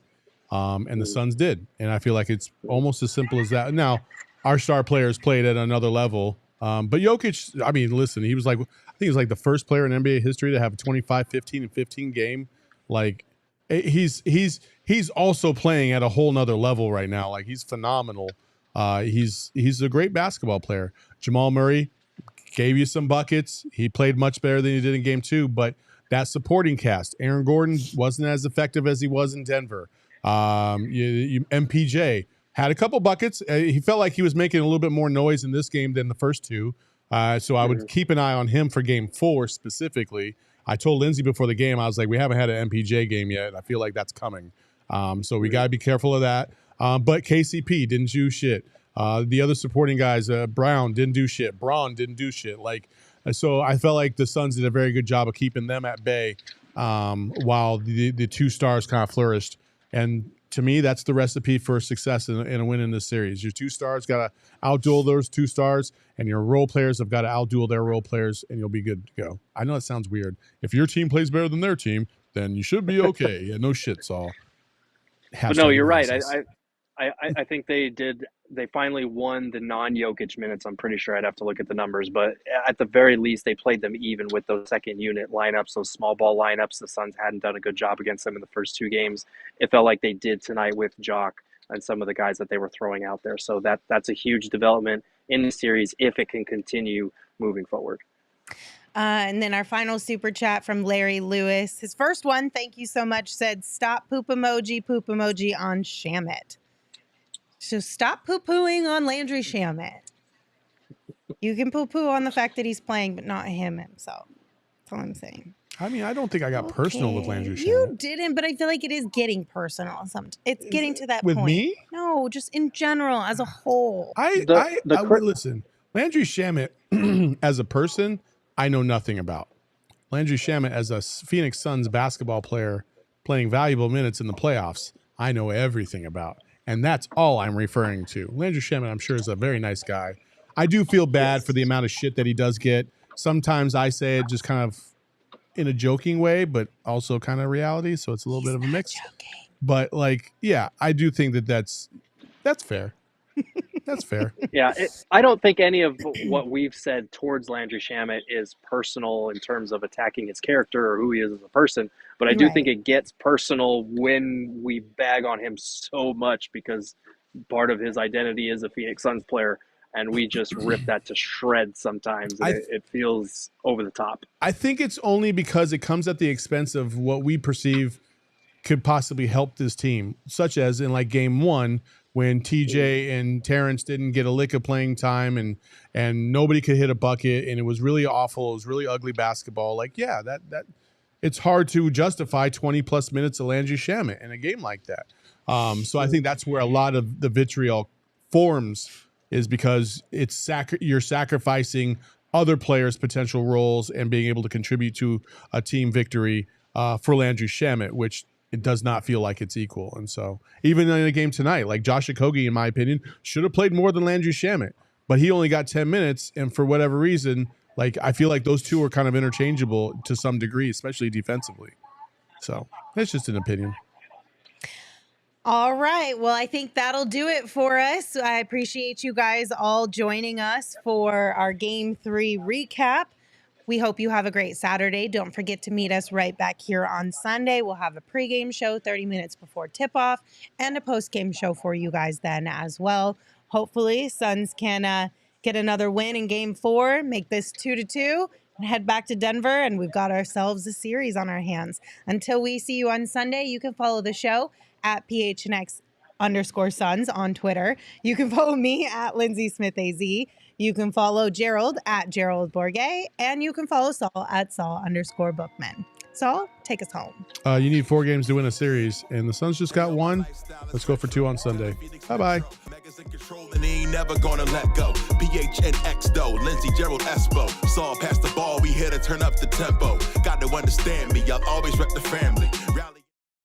and the Suns did. And I feel like it's almost as simple as that. Now, our star players played at another level. But Jokic, I mean, listen, he was like, I think he was like the first player in NBA history to have a 25, 15, and 15 game. Like, he's also playing at a whole nother level right now. Like, he's phenomenal. He's a great basketball player. Jamal Murray gave you some buckets. He played much better than he did in game 2, but that supporting cast, Aaron Gordon wasn't as effective as he was in Denver. MPJ had a couple buckets. He felt like he was making a little bit more noise in this game than the first two. So I would keep an eye on him for game 4 specifically. I told Lindsay before the game, I was like, we haven't had an MPJ game yet. I feel like that's coming. So we got to be careful of that. But KCP didn't do shit. The other supporting guys, Brown didn't do shit. Braun didn't do shit. Like, so I felt like the Suns did a very good job of keeping them at bay while the two stars kind of flourished. And to me, that's the recipe for success in a win in this series. Your two stars got to outduel those two stars, and your role players have got to outduel their role players, and you'll be good to go. I know it sounds weird. If your team plays better than their team, then you should be okay. Yeah, no shit, Saul. But no, you're right. I think they did. They finally won the non-Jokic minutes. I'm pretty sure I'd have to look at the numbers, but at the very least, they played them even with those second unit lineups, those small ball lineups. The Suns hadn't done a good job against them in the first 2 games. It felt like they did tonight with Jock and some of the guys that they were throwing out there. So that's a huge development in the series if it can continue moving forward. And then our final super chat from Larry Lewis. His first one, thank you so much, said, stop poop emoji on Shamet. So stop poo-pooing on Landry Shamet. You can poo-poo on the fact that he's playing, but not him himself. That's all I'm saying. I mean, I don't think I got personal with Landry Shamet. You didn't, but I feel like it is getting personal. It's getting to that with point. With me? No, just in general, as a whole. Listen, Landry Shamet, as a person, I know nothing about. Landry Shamet, as a Phoenix Suns basketball player playing valuable minutes in the playoffs, I know everything about. And that's all I'm referring to. Landry Shamet, I'm sure, is a very nice guy. I do feel bad for the amount of shit that he does get. Sometimes I say it just kind of in a joking way, but also kind of reality. So it's a little bit of a mix. But like, yeah, I do think that's fair. That's fair. Yeah, I don't think any of what we've said towards Landry Shamet is personal in terms of attacking his character or who he is as a person. But I do think it gets personal when we bag on him so much because part of his identity is a Phoenix Suns player, and we just rip that to shreds sometimes. It feels over the top. I think it's only because it comes at the expense of what we perceive could possibly help this team, such as in like game 1 when TJ and Terrence didn't get a lick of playing time and nobody could hit a bucket and it was really awful. It was really ugly basketball. Like, yeah, that it's hard to justify 20 plus minutes of Landry Shamet in a game like that. So I think that's where a lot of the vitriol forms, is because it's you're sacrificing other players' potential roles and being able to contribute to a team victory for Landry Shamet, which it does not feel like it's equal. And so even in a game tonight, like Josh Okogie, in my opinion, should have played more than Landry Shamet, but he only got 10 minutes. And for whatever reason, like I feel like those two are kind of interchangeable to some degree, especially defensively. So it's just an opinion. All right. Well, I think that'll do it for us. I appreciate you guys all joining us for our Game 3 recap. We hope you have a great Saturday. Don't forget to meet us right back here on Sunday. We'll have a pregame show 30 minutes before tip-off and a postgame show for you guys then as well. Hopefully, Suns can get another win in Game 4, make this 2-2, and head back to Denver, and we've got ourselves a series on our hands. Until we see you on Sunday, you can follow the show at PHNX_Suns on Twitter. You can follow me at Lindsay Smith AZ. You can follow Gerald at Gerald Bourget, and you can follow Saul at Saul_Bookman. Saul, take us home. You need 4 games to win a series, and the Suns just got 1. Let's go for 2 on Sunday. Bye-bye. And he ain't never gonna let go. PHNX though, Lindsey, Gerald, Espo. Saw past the ball, we here to turn up the tempo. Got to understand me, I'll always rep the family.